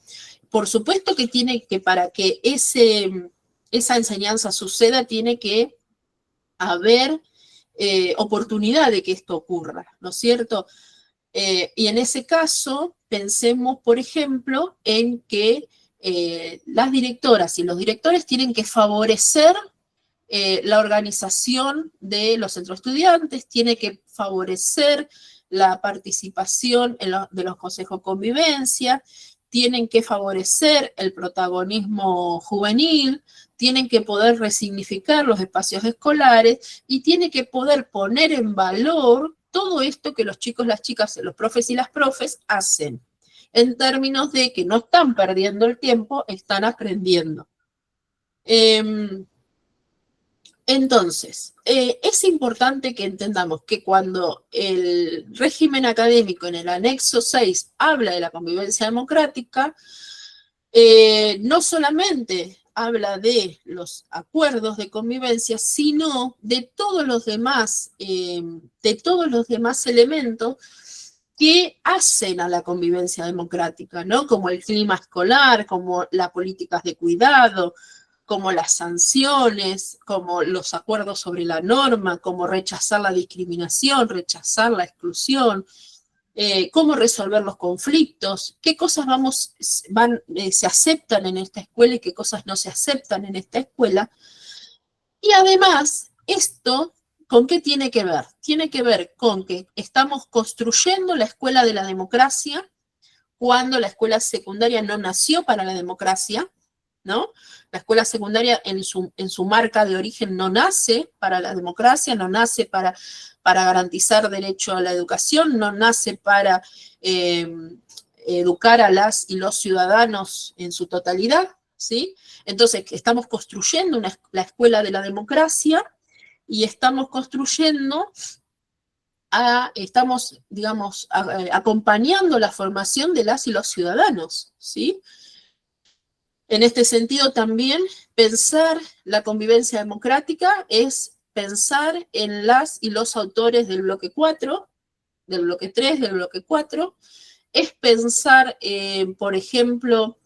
Por supuesto que para que esa enseñanza suceda, tiene que haber oportunidad de que esto ocurra, ¿no es cierto? Y en ese caso, pensemos, por ejemplo, en que las directoras y los directores tienen que favorecer la organización de los centros estudiantes, tiene que favorecer la participación de los consejos de convivencia, tienen que favorecer el protagonismo juvenil, tienen que poder resignificar los espacios escolares y tiene que poder poner en valor todo esto que los chicos, las chicas, los profes y las profes hacen, en términos de que no están perdiendo el tiempo, están aprendiendo. Entonces, es importante que entendamos que cuando el régimen académico en el anexo 6 habla de la convivencia democrática, no solamente habla de los acuerdos de convivencia, sino de todos los demás elementos que hacen a la convivencia democrática, ¿no? Como el clima escolar, como las políticas de cuidado, como las sanciones, como los acuerdos sobre la norma, como rechazar la discriminación, rechazar la exclusión, cómo resolver los conflictos, qué cosas se aceptan en esta escuela y qué cosas no se aceptan en esta escuela. Y además, esto ¿Con qué tiene que ver? Tiene que ver con que estamos construyendo la escuela de la democracia cuando la escuela secundaria no nació para la democracia, ¿no? La escuela secundaria en su marca de origen no nace para la democracia, no nace para garantizar derecho a la educación, no nace para educar a las y los ciudadanos en su totalidad, ¿sí? Entonces, estamos construyendo la escuela de la democracia y estamos construyendo, estamos, digamos, acompañando la formación de las y los ciudadanos, ¿sí? En este sentido también pensar la convivencia democrática es pensar en las y los autores del bloque 4, del bloque 3, del bloque 4, es pensar, por ejemplo,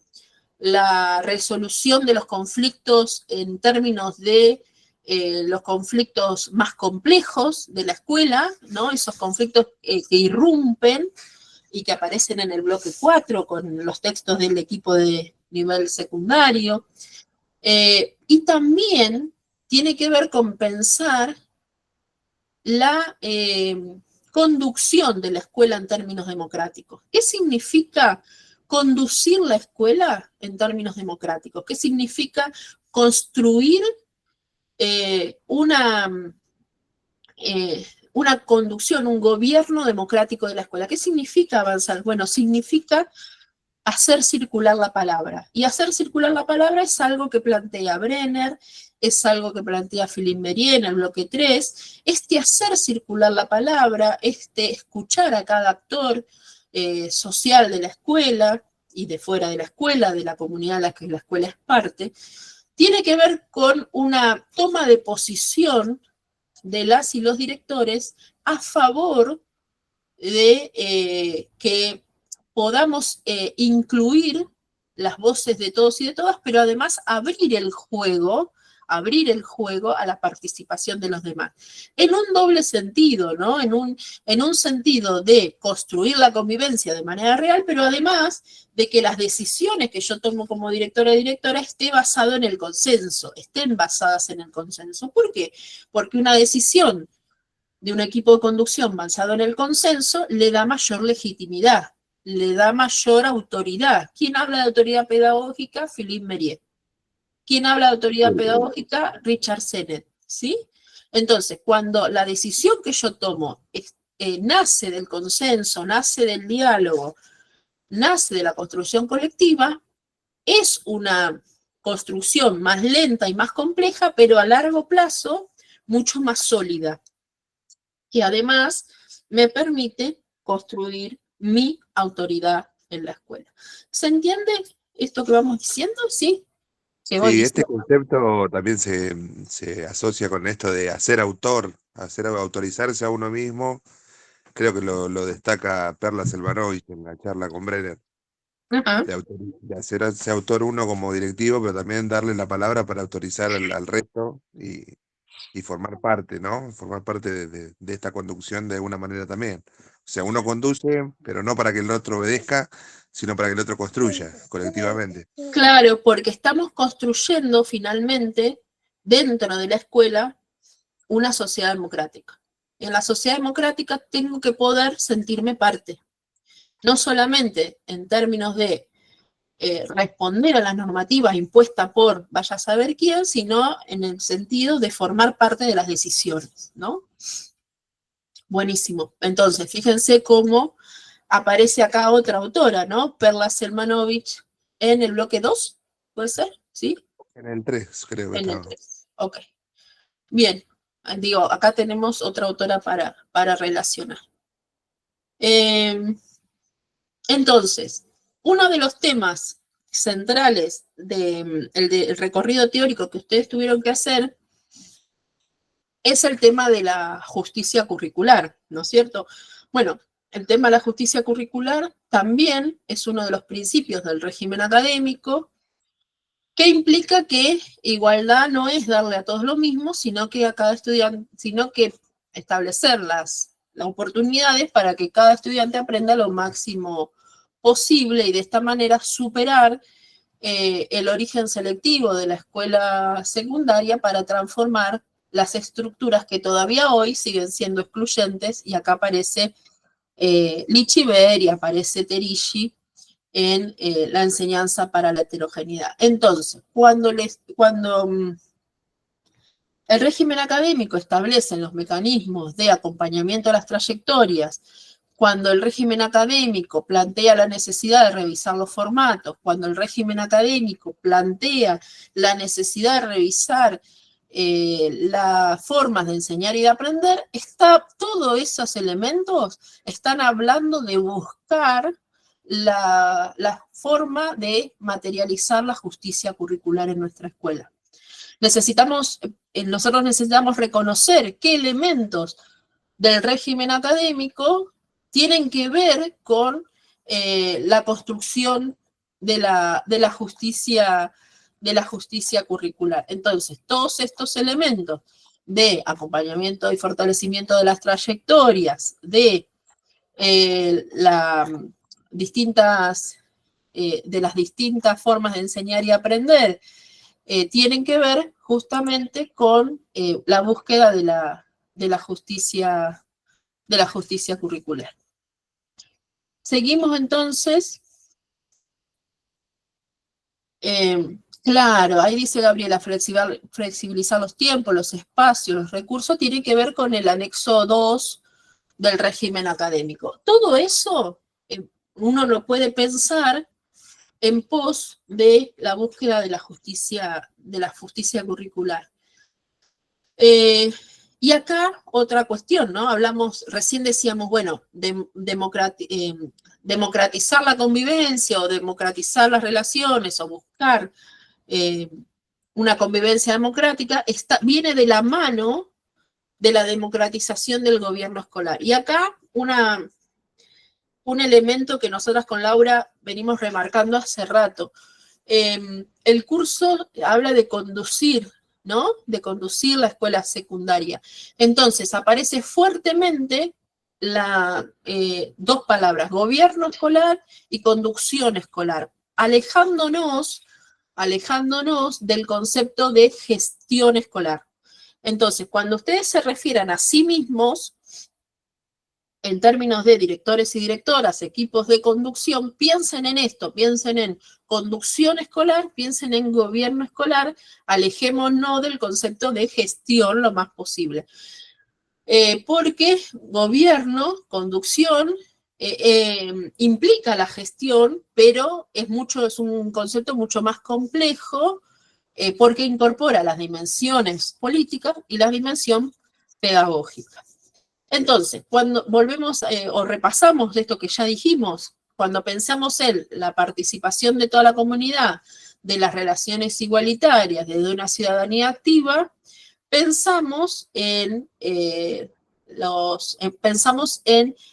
la resolución de los conflictos en términos de los conflictos más complejos de la escuela, ¿no? Esos conflictos que irrumpen y que aparecen en el bloque 4 con los textos del equipo de nivel secundario. Y también tiene que ver con pensar la conducción de la escuela en términos democráticos. ¿Qué significa conducir la escuela en términos democráticos? ¿Qué significa construir una conducción, un gobierno democrático de la escuela? ¿Qué significa avanzar? Bueno, significa hacer circular la palabra. Y hacer circular la palabra es algo que plantea Brenner, es algo que plantea Philippe Merier en el bloque 3, hacer circular la palabra, escuchar a cada actor social de la escuela y de fuera de la escuela, de la comunidad a la que la escuela es parte, tiene que ver con una toma de posición de las y los directores a favor de que podamos incluir las voces de todos y de todas, pero además abrir el juego a la participación de los demás. En un doble sentido, ¿no? En un sentido de construir la convivencia de manera real, pero además de que las decisiones que yo tomo como directora y directora estén basadas en el consenso. ¿Por qué? Porque una decisión de un equipo de conducción basado en el consenso le da mayor legitimidad, le da mayor autoridad. ¿Quién habla de autoridad pedagógica? Philippe Merier. ¿Quién habla de autoridad pedagógica? Richard Sennett, ¿sí? Entonces, cuando la decisión que yo tomo nace del consenso, nace del diálogo, nace de la construcción colectiva, es una construcción más lenta y más compleja, pero a largo plazo mucho más sólida, que además me permite construir mi autoridad en la escuela. ¿Se entiende esto que vamos diciendo? ¿Sí? Sí, este concepto también se asocia con esto de hacer autorizarse a uno mismo. Creo que lo destaca Perla Selvanovich en la charla con Brenner. Ajá. De hacerse autor uno como directivo, pero también darle la palabra para autorizar al resto y formar parte, ¿no? Formar parte de esta conducción de alguna manera también. O sea, uno conduce, pero no para que el otro obedezca, sino para que el otro construya colectivamente. Claro, porque estamos construyendo finalmente dentro de la escuela una sociedad democrática. En la sociedad democrática tengo que poder sentirme parte, no solamente en términos de responder a las normativas impuestas por vaya a saber quién, sino en el sentido de formar parte de las decisiones, ¿no? Buenísimo. Entonces, fíjense cómo aparece acá otra autora, ¿no? Perla Selmanovich en el bloque 2, ¿puede ser? ¿Sí? En el 3, creo que En estaba. el 3, ok. Bien, digo, acá tenemos otra autora para relacionar. Entonces, uno de los temas centrales del recorrido teórico que ustedes tuvieron que hacer es el tema de la justicia curricular, ¿no es cierto? Bueno, el tema de la justicia curricular también es uno de los principios del régimen académico, que implica que igualdad no es darle a todos lo mismo, sino que a cada estudiante, sino que establecer las oportunidades para que cada estudiante aprenda lo máximo posible y de esta manera superar el origen selectivo de la escuela secundaria para transformar las estructuras que todavía hoy siguen siendo excluyentes, y acá aparece Lichiver y aparece Terishi en la enseñanza para la heterogeneidad. Entonces, cuando el régimen académico establece los mecanismos de acompañamiento a las trayectorias, cuando el régimen académico plantea la necesidad de revisar los formatos, cuando el régimen académico plantea la necesidad de revisar las formas de enseñar y de aprender, todos esos elementos están hablando de buscar la forma de materializar la justicia curricular en nuestra escuela. Nosotros necesitamos reconocer qué elementos del régimen académico tienen que ver con la construcción de la justicia curricular. Entonces, todos estos elementos de acompañamiento y fortalecimiento de las trayectorias, de las distintas formas de enseñar y aprender, tienen que ver justamente con la búsqueda de la justicia curricular. Seguimos entonces. Claro, ahí dice Gabriela, flexibilizar los tiempos, los espacios, los recursos, tiene que ver con el anexo 2 del régimen académico. Todo eso uno lo puede pensar en pos de la búsqueda de la justicia curricular. Y acá otra cuestión, ¿no? Recién decíamos, bueno, democratizar la convivencia o democratizar las relaciones o buscar una convivencia democrática, viene de la mano de la democratización del gobierno escolar. Y acá un elemento que nosotras con Laura venimos remarcando hace rato. El curso habla de conducir, ¿no? De conducir la escuela secundaria. Entonces aparece fuertemente dos palabras, gobierno escolar y conducción escolar, alejándonos del concepto de gestión escolar. Entonces, cuando ustedes se refieran a sí mismos, en términos de directores y directoras, equipos de conducción, piensen en esto, piensen en conducción escolar, piensen en gobierno escolar, alejémonos del concepto de gestión lo más posible. Porque gobierno, conducción, implica la gestión, pero es un concepto mucho más complejo porque incorpora las dimensiones políticas y la dimensión pedagógica. Entonces, cuando volvemos o repasamos esto que ya dijimos, cuando pensamos en la participación de toda la comunidad, de las relaciones igualitarias, de una ciudadanía activa, pensamos en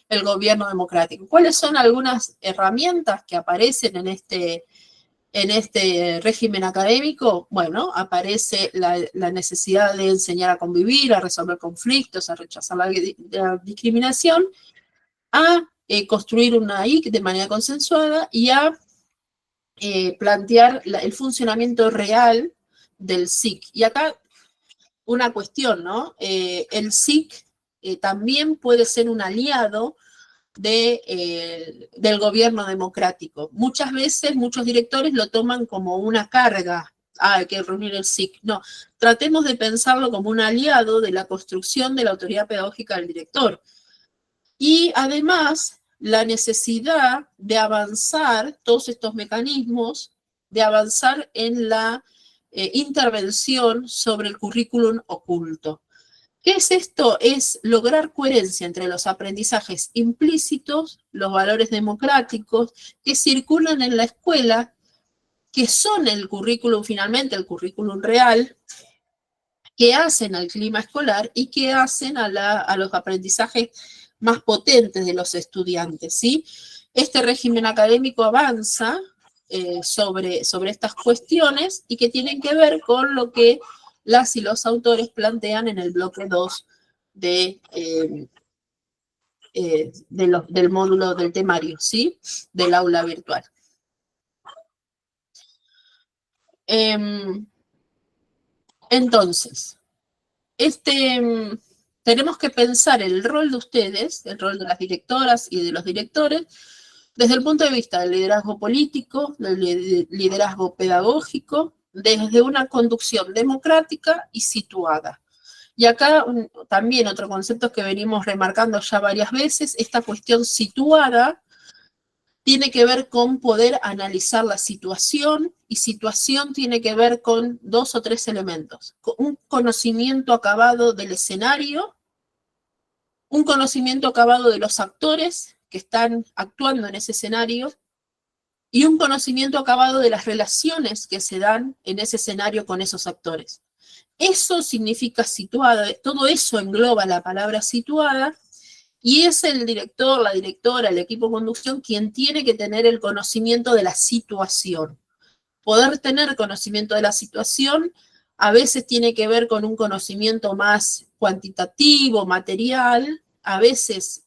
el gobierno democrático. ¿Cuáles son algunas herramientas que aparecen en este régimen académico? Bueno, aparece la necesidad de enseñar a convivir, a resolver conflictos, a rechazar la discriminación, a construir una IC de manera consensuada y a plantear el funcionamiento real del SIC. Y acá una cuestión, ¿no? El SIC también puede ser un aliado del gobierno democrático. Muchas veces, muchos directores lo toman como una carga. Hay que reunir el SIC. No, tratemos de pensarlo como un aliado de la construcción de la autoridad pedagógica del director. Y además, la necesidad de avanzar, todos estos mecanismos, de avanzar en la intervención sobre el currículum oculto. ¿Qué es esto? Es lograr coherencia entre los aprendizajes implícitos, los valores democráticos que circulan en la escuela, que son el currículum finalmente, el currículum real, que hacen al clima escolar y que hacen a los aprendizajes más potentes de los estudiantes, ¿sí? Este régimen académico avanza sobre estas cuestiones y que tienen que ver con lo que las y los autores plantean en el bloque 2 del módulo del temario, ¿sí? Del aula virtual. Entonces, tenemos que pensar el rol de ustedes, el rol de las directoras y de los directores, desde el punto de vista del liderazgo político, del liderazgo pedagógico, desde una conducción democrática y situada. Y acá también otro concepto que venimos remarcando ya varias veces, esta cuestión situada tiene que ver con poder analizar la situación, y situación tiene que ver con 2 o 3 elementos. Un conocimiento acabado del escenario, un conocimiento acabado de los actores que están actuando en ese escenario, y un conocimiento acabado de las relaciones que se dan en ese escenario con esos actores. Eso significa situada, todo eso engloba la palabra situada, y es el director, la directora, el equipo de conducción quien tiene que tener el conocimiento de la situación. Poder tener conocimiento de la situación a veces tiene que ver con un conocimiento más cuantitativo, material, a veces,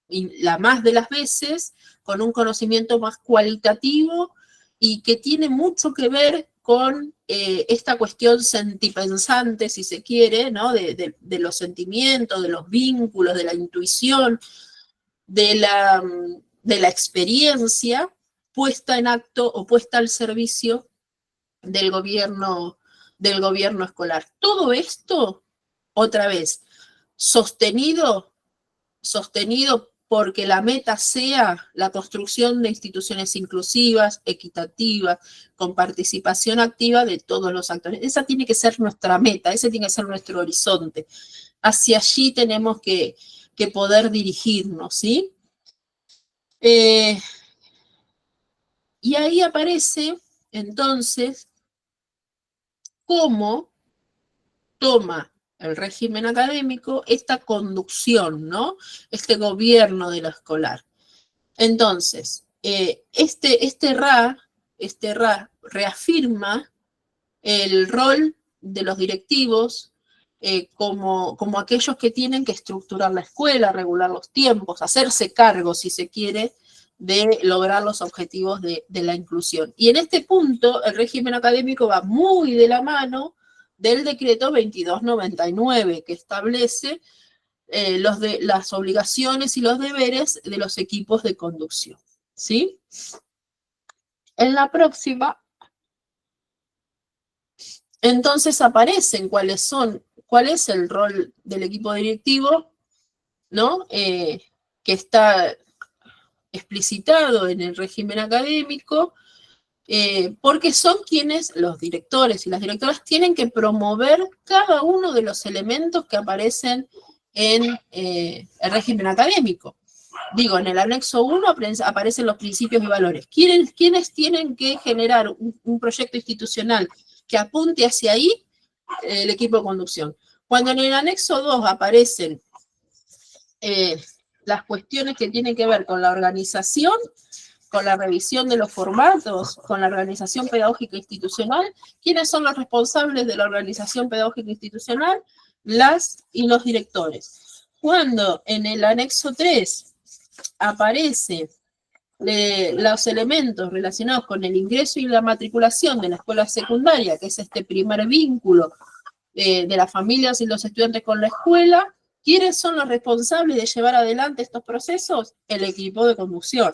y la más de las veces, con un conocimiento más cualitativo y que tiene mucho que ver con esta cuestión sentipensante, si se quiere, ¿no? de los sentimientos, de los vínculos, de la intuición, de la experiencia puesta en acto o puesta al servicio del gobierno escolar. Todo esto, otra vez, sostenido porque la meta sea la construcción de instituciones inclusivas, equitativas, con participación activa de todos los actores. Esa tiene que ser nuestra meta, ese tiene que ser nuestro horizonte. Hacia allí tenemos que poder dirigirnos, ¿sí? Y ahí aparece, entonces, cómo toma el régimen académico esta conducción, ¿no? Este gobierno de lo escolar. Entonces, este RA reafirma el rol de los directivos como aquellos que tienen que estructurar la escuela, regular los tiempos, hacerse cargo, si se quiere, de lograr los objetivos de la inclusión. Y en este punto, el régimen académico va muy de la mano del decreto 2299, que establece las obligaciones y los deberes de los equipos de conducción, ¿sí? En la próxima, entonces aparecen cuál es el rol del equipo directivo, ¿no? Que está explicitado en el régimen académico, porque son quienes, los directores y las directoras, tienen que promover cada uno de los elementos que aparecen en el régimen académico. Digo, en el anexo 1 aparecen los principios y valores. ¿Quiénes tienen que generar un proyecto institucional que apunte hacia ahí? El equipo de conducción. Cuando en el anexo 2 aparecen las cuestiones que tienen que ver con la organización, con la revisión de los formatos, con la organización pedagógica institucional, ¿quiénes son los responsables de la organización pedagógica institucional? Las y los directores. Cuando en el anexo 3 aparece los elementos relacionados con el ingreso y la matriculación de la escuela secundaria, que es este primer vínculo de las familias y los estudiantes con la escuela, ¿quiénes son los responsables de llevar adelante estos procesos? El equipo de conducción.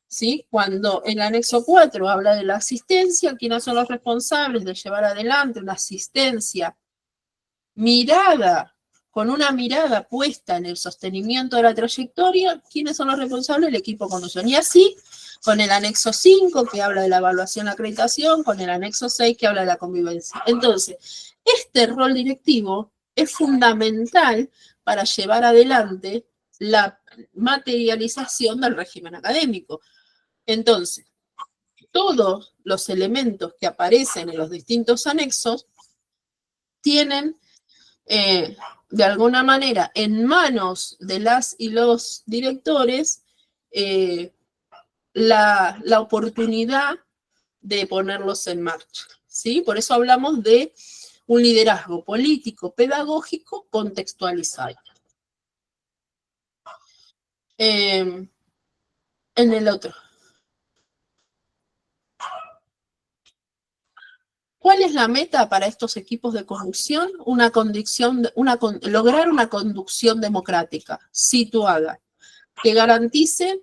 ¿Sí? Cuando el anexo 4 habla de la asistencia, ¿quiénes son los responsables de llevar adelante una asistencia con una mirada puesta en el sostenimiento de la trayectoria? ¿Quiénes son los responsables? El equipo de conducción. Y así, con el anexo 5, que habla de la evaluación y acreditación, con el anexo 6, que habla de la convivencia. Entonces, este rol directivo es fundamental para llevar adelante la materialización del régimen académico. Entonces, todos los elementos que aparecen en los distintos anexos tienen, de alguna manera, en manos de las y los directores, la oportunidad de ponerlos en marcha, ¿sí? Por eso hablamos de un liderazgo político, pedagógico, contextualizado. En el otro. ¿Cuál es la meta para estos equipos de conducción? Lograr una conducción democrática, situada, que garantice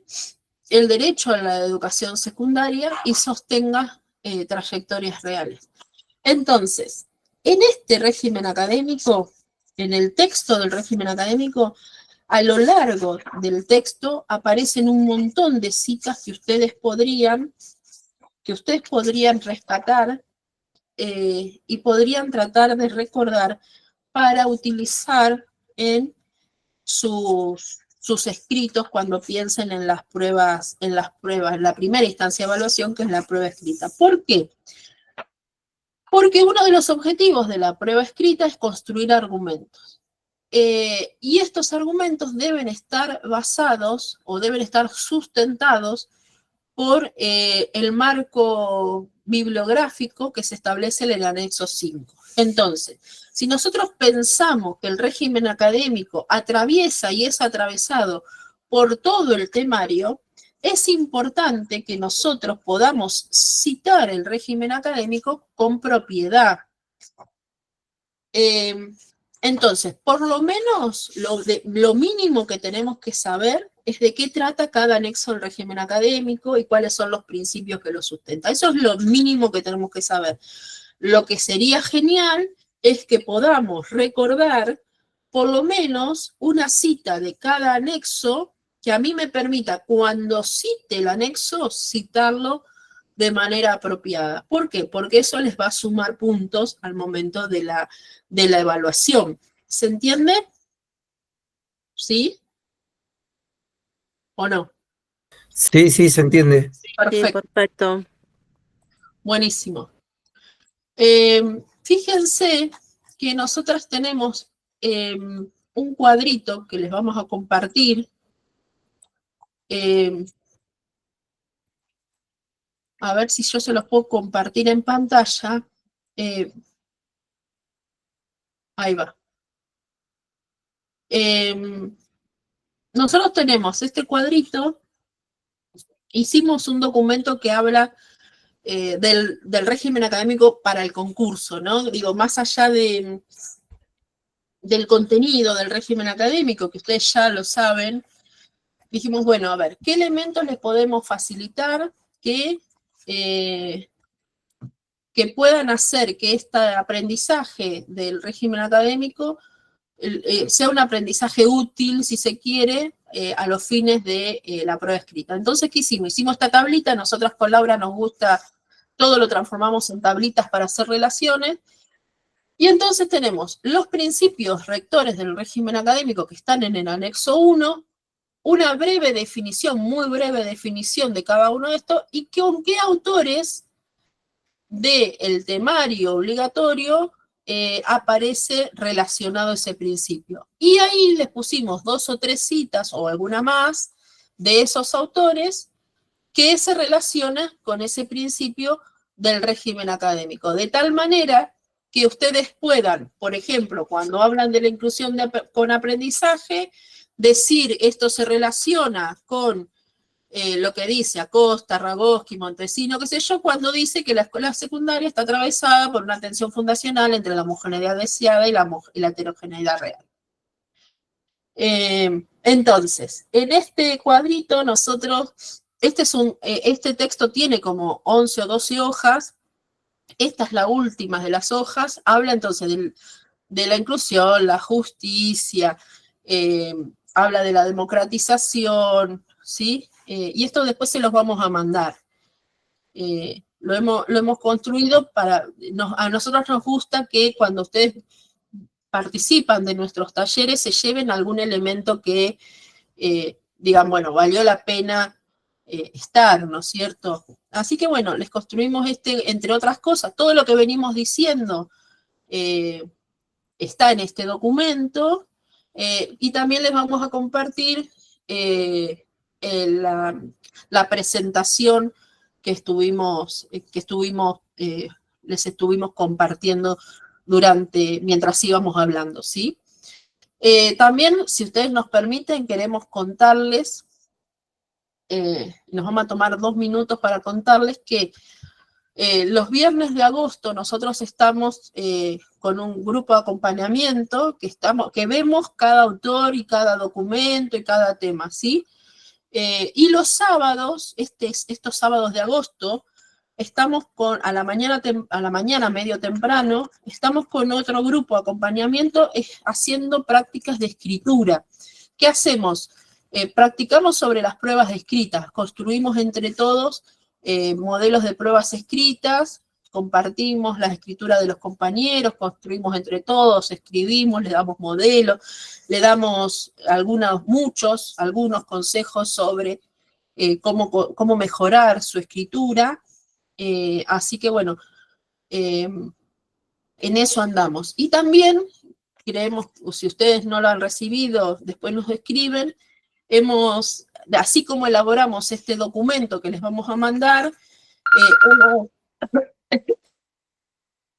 el derecho a la educación secundaria y sostenga trayectorias reales. Entonces, en este régimen académico, en el texto del régimen académico, a lo largo del texto aparecen un montón de citas que ustedes podrían rescatar y podrían tratar de recordar para utilizar en sus escritos cuando piensen en las pruebas, en la primera instancia de evaluación, que es la prueba escrita. ¿Por qué? Porque uno de los objetivos de la prueba escrita es construir argumentos. Y estos argumentos deben estar basados o deben estar sustentados por el marco bibliográfico que se establece en el anexo 5. Entonces, si nosotros pensamos que el régimen académico atraviesa y es atravesado por todo el temario, es importante que nosotros podamos citar el régimen académico con propiedad. Entonces, por lo menos, lo mínimo que tenemos que saber es de qué trata cada anexo del régimen académico y cuáles son los principios que lo sustentan. Eso es lo mínimo que tenemos que saber. Lo que sería genial es que podamos recordar por lo menos una cita de cada anexo que a mí me permita, cuando cite el anexo, citarlo de manera apropiada. ¿Por qué? Porque eso les va a sumar puntos al momento de la evaluación. ¿Se entiende? ¿Sí? ¿O no? Sí, sí, se entiende. Perfecto. Sí, perfecto. Buenísimo. Fíjense que nosotras tenemos un cuadrito que les vamos a compartir. A ver si yo se los puedo compartir en pantalla. Ahí va. Nosotros tenemos este cuadrito. Hicimos un documento que habla del régimen académico para el concurso, ¿no? Digo, más allá del contenido del régimen académico, que ustedes ya lo saben, dijimos, bueno, a ver, ¿qué elementos les podemos facilitar que puedan hacer que este aprendizaje del régimen académico sea un aprendizaje útil, si se quiere, a los fines de la prueba escrita? Entonces, ¿qué hicimos? Hicimos esta tablita, nosotras con Laura nos gusta, todo lo transformamos en tablitas para hacer relaciones, y entonces tenemos los principios rectores del régimen académico que están en el anexo 1, una breve definición, muy breve definición de cada uno de estos, y con qué autores del temario obligatorio aparece relacionado ese principio. Y ahí les pusimos 2 o 3 citas o alguna más de esos autores que se relaciona con ese principio del régimen académico. De tal manera que ustedes puedan, por ejemplo, cuando hablan de la inclusión con aprendizaje, decir esto se relaciona con lo que dice Acosta, Ragosky, Montesino, qué sé yo, cuando dice que la escuela secundaria está atravesada por una tensión fundacional entre la homogeneidad deseada y la heterogeneidad real. Entonces, en este cuadrito nosotros, este texto tiene como 11 o 12 hojas, esta es la última de las hojas, habla entonces de la inclusión, la justicia, habla de la democratización, ¿sí? Y esto después se los vamos a mandar. Lo hemos construido a nosotros nos gusta que cuando ustedes participan de nuestros talleres se lleven algún elemento que digan, bueno, valió la pena estar, ¿no es cierto? Así que bueno, les construimos entre otras cosas, todo lo que venimos diciendo está en este documento, y también les vamos a compartir la presentación que les estuvimos compartiendo mientras íbamos hablando, ¿sí? También, si ustedes nos permiten, queremos contarles, nos vamos a tomar 2 minutos para contarles que Los viernes de agosto nosotros estamos con un grupo de acompañamiento que vemos cada autor y cada documento y cada tema, ¿sí? Y los sábados, estos sábados de agosto, estamos a la mañana medio temprano, estamos con otro grupo de acompañamiento haciendo prácticas de escritura. ¿Qué hacemos? Practicamos sobre las pruebas escritas, construimos entre todos modelos de pruebas escritas, compartimos la escritura de los compañeros, construimos entre todos, escribimos, le damos modelos, le damos algunos consejos sobre cómo mejorar su escritura. Así que bueno, en eso andamos. Y también creemos, si ustedes no lo han recibido, después nos escriben, así como elaboramos este documento que les vamos a mandar,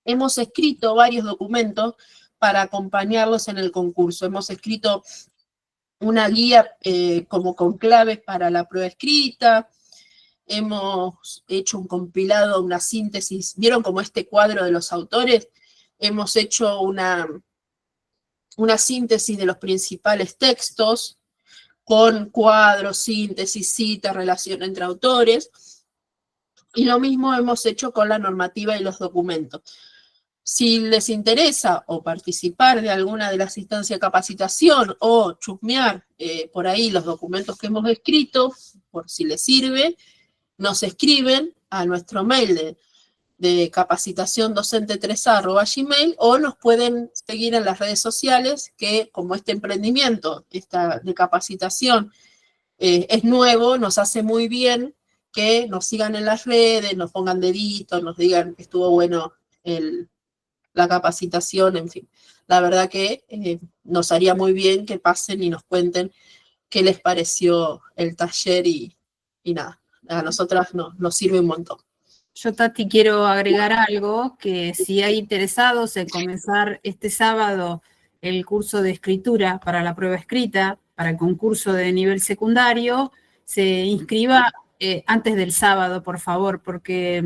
hemos escrito varios documentos para acompañarlos en el concurso. Hemos escrito una guía como con claves para la prueba escrita, hemos hecho un compilado, una síntesis. ¿Vieron como este cuadro de los autores? Hemos hecho una síntesis de los principales textos, con cuadros, síntesis, cita, relación entre autores, y lo mismo hemos hecho con la normativa y los documentos. Si les interesa o participar de alguna de las instancias de capacitación o chusmear por ahí los documentos que hemos escrito, por si les sirve, nos escriben a nuestro mail de capacitaciondocente3a@gmail, o nos pueden seguir en las redes sociales, que como este emprendimiento de capacitación es nuevo, nos hace muy bien que nos sigan en las redes, nos pongan deditos, nos digan que estuvo bueno la capacitación, en fin. La verdad que nos haría muy bien que pasen y nos cuenten qué les pareció el taller y nada, a nosotras nos sirve un montón. Yo, Tati, quiero agregar algo, que si hay interesados en comenzar este sábado el curso de escritura para la prueba escrita, para el concurso de nivel secundario, se inscriba antes del sábado, por favor, porque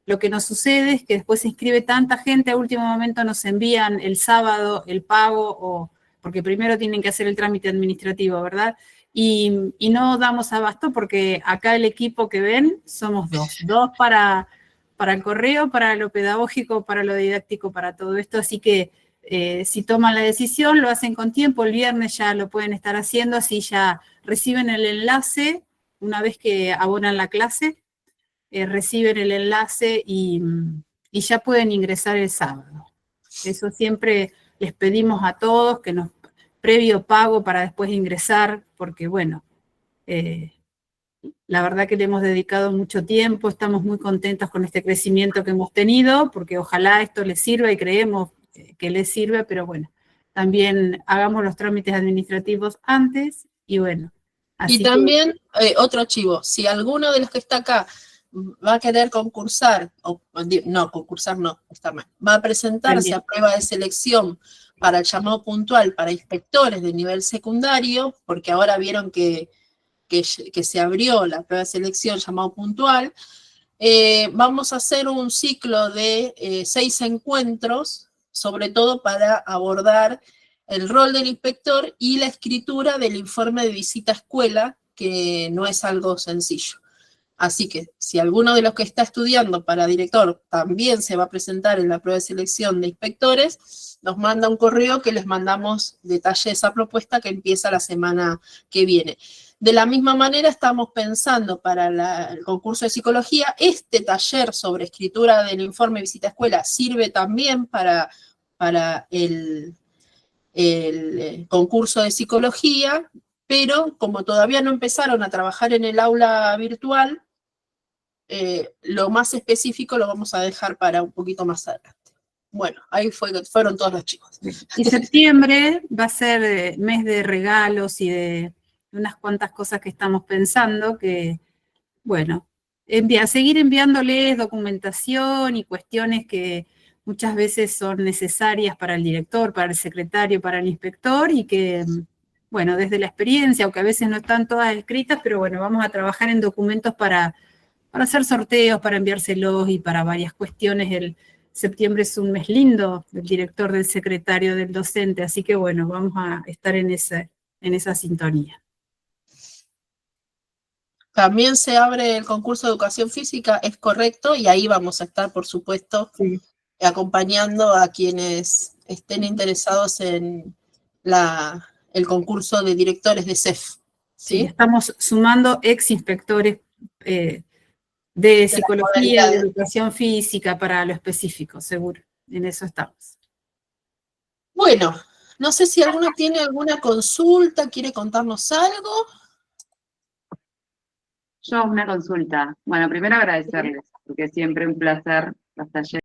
lo que nos sucede es que después se inscribe tanta gente, a último momento nos envían el sábado el pago, porque primero tienen que hacer el trámite administrativo, ¿verdad? Y no damos abasto, porque acá el equipo que ven somos dos para el correo, para lo pedagógico, para lo didáctico, para todo esto. Así que si toman la decisión, lo hacen con tiempo, el viernes ya lo pueden estar haciendo, así ya reciben el enlace una vez que abonan la clase, reciben el enlace y ya pueden ingresar el sábado. Eso siempre les pedimos a todos, que nos previo pago para después ingresar, porque bueno, la verdad que le hemos dedicado mucho tiempo, estamos muy contentos con este crecimiento que hemos tenido, porque ojalá esto les sirva y creemos que les sirve, pero bueno, también hagamos los trámites administrativos antes y bueno. Y también, otro archivo, si alguno de los que está acá va a querer concursar, va a presentarse a prueba de selección para el llamado puntual para inspectores de nivel secundario, porque ahora vieron que se abrió la prueba de selección llamado puntual, vamos a hacer un ciclo de 6 encuentros, sobre todo para abordar el rol del inspector y la escritura del informe de visita a escuela, que no es algo sencillo. Así que si alguno de los que está estudiando para director también se va a presentar en la prueba de selección de inspectores, nos manda un correo que les mandamos detalle de esa propuesta que empieza la semana que viene. De la misma manera estamos pensando para el concurso de psicología, este taller sobre escritura del informe de visita a escuela sirve también para el concurso de psicología, pero como todavía no empezaron a trabajar en el aula virtual, lo más específico lo vamos a dejar para un poquito más adelante. Bueno, ahí fueron todos los chicos. Y septiembre va a ser mes de regalos y de unas cuantas cosas que estamos pensando, que, bueno, seguir enviándoles documentación y cuestiones que muchas veces son necesarias para el director, para el secretario, para el inspector, y que, bueno, desde la experiencia, aunque a veces no están todas escritas, pero bueno, vamos a trabajar en documentos para hacer sorteos, para enviárselos y para varias cuestiones. Septiembre es un mes lindo del director, del secretario, del docente, así que bueno, vamos a estar en esa sintonía. También se abre el concurso de educación física, es correcto, y ahí vamos a estar, por supuesto, Sí. acompañando a quienes estén interesados en el concurso de directores de CEF. Sí, ¿Sí? estamos sumando ex inspectores de psicología y de educación física para lo específico, seguro. En eso estamos. Bueno, no sé si alguno tiene alguna consulta, quiere contarnos algo. Yo una consulta. Bueno, primero agradecerles, porque es siempre un placer los talleres.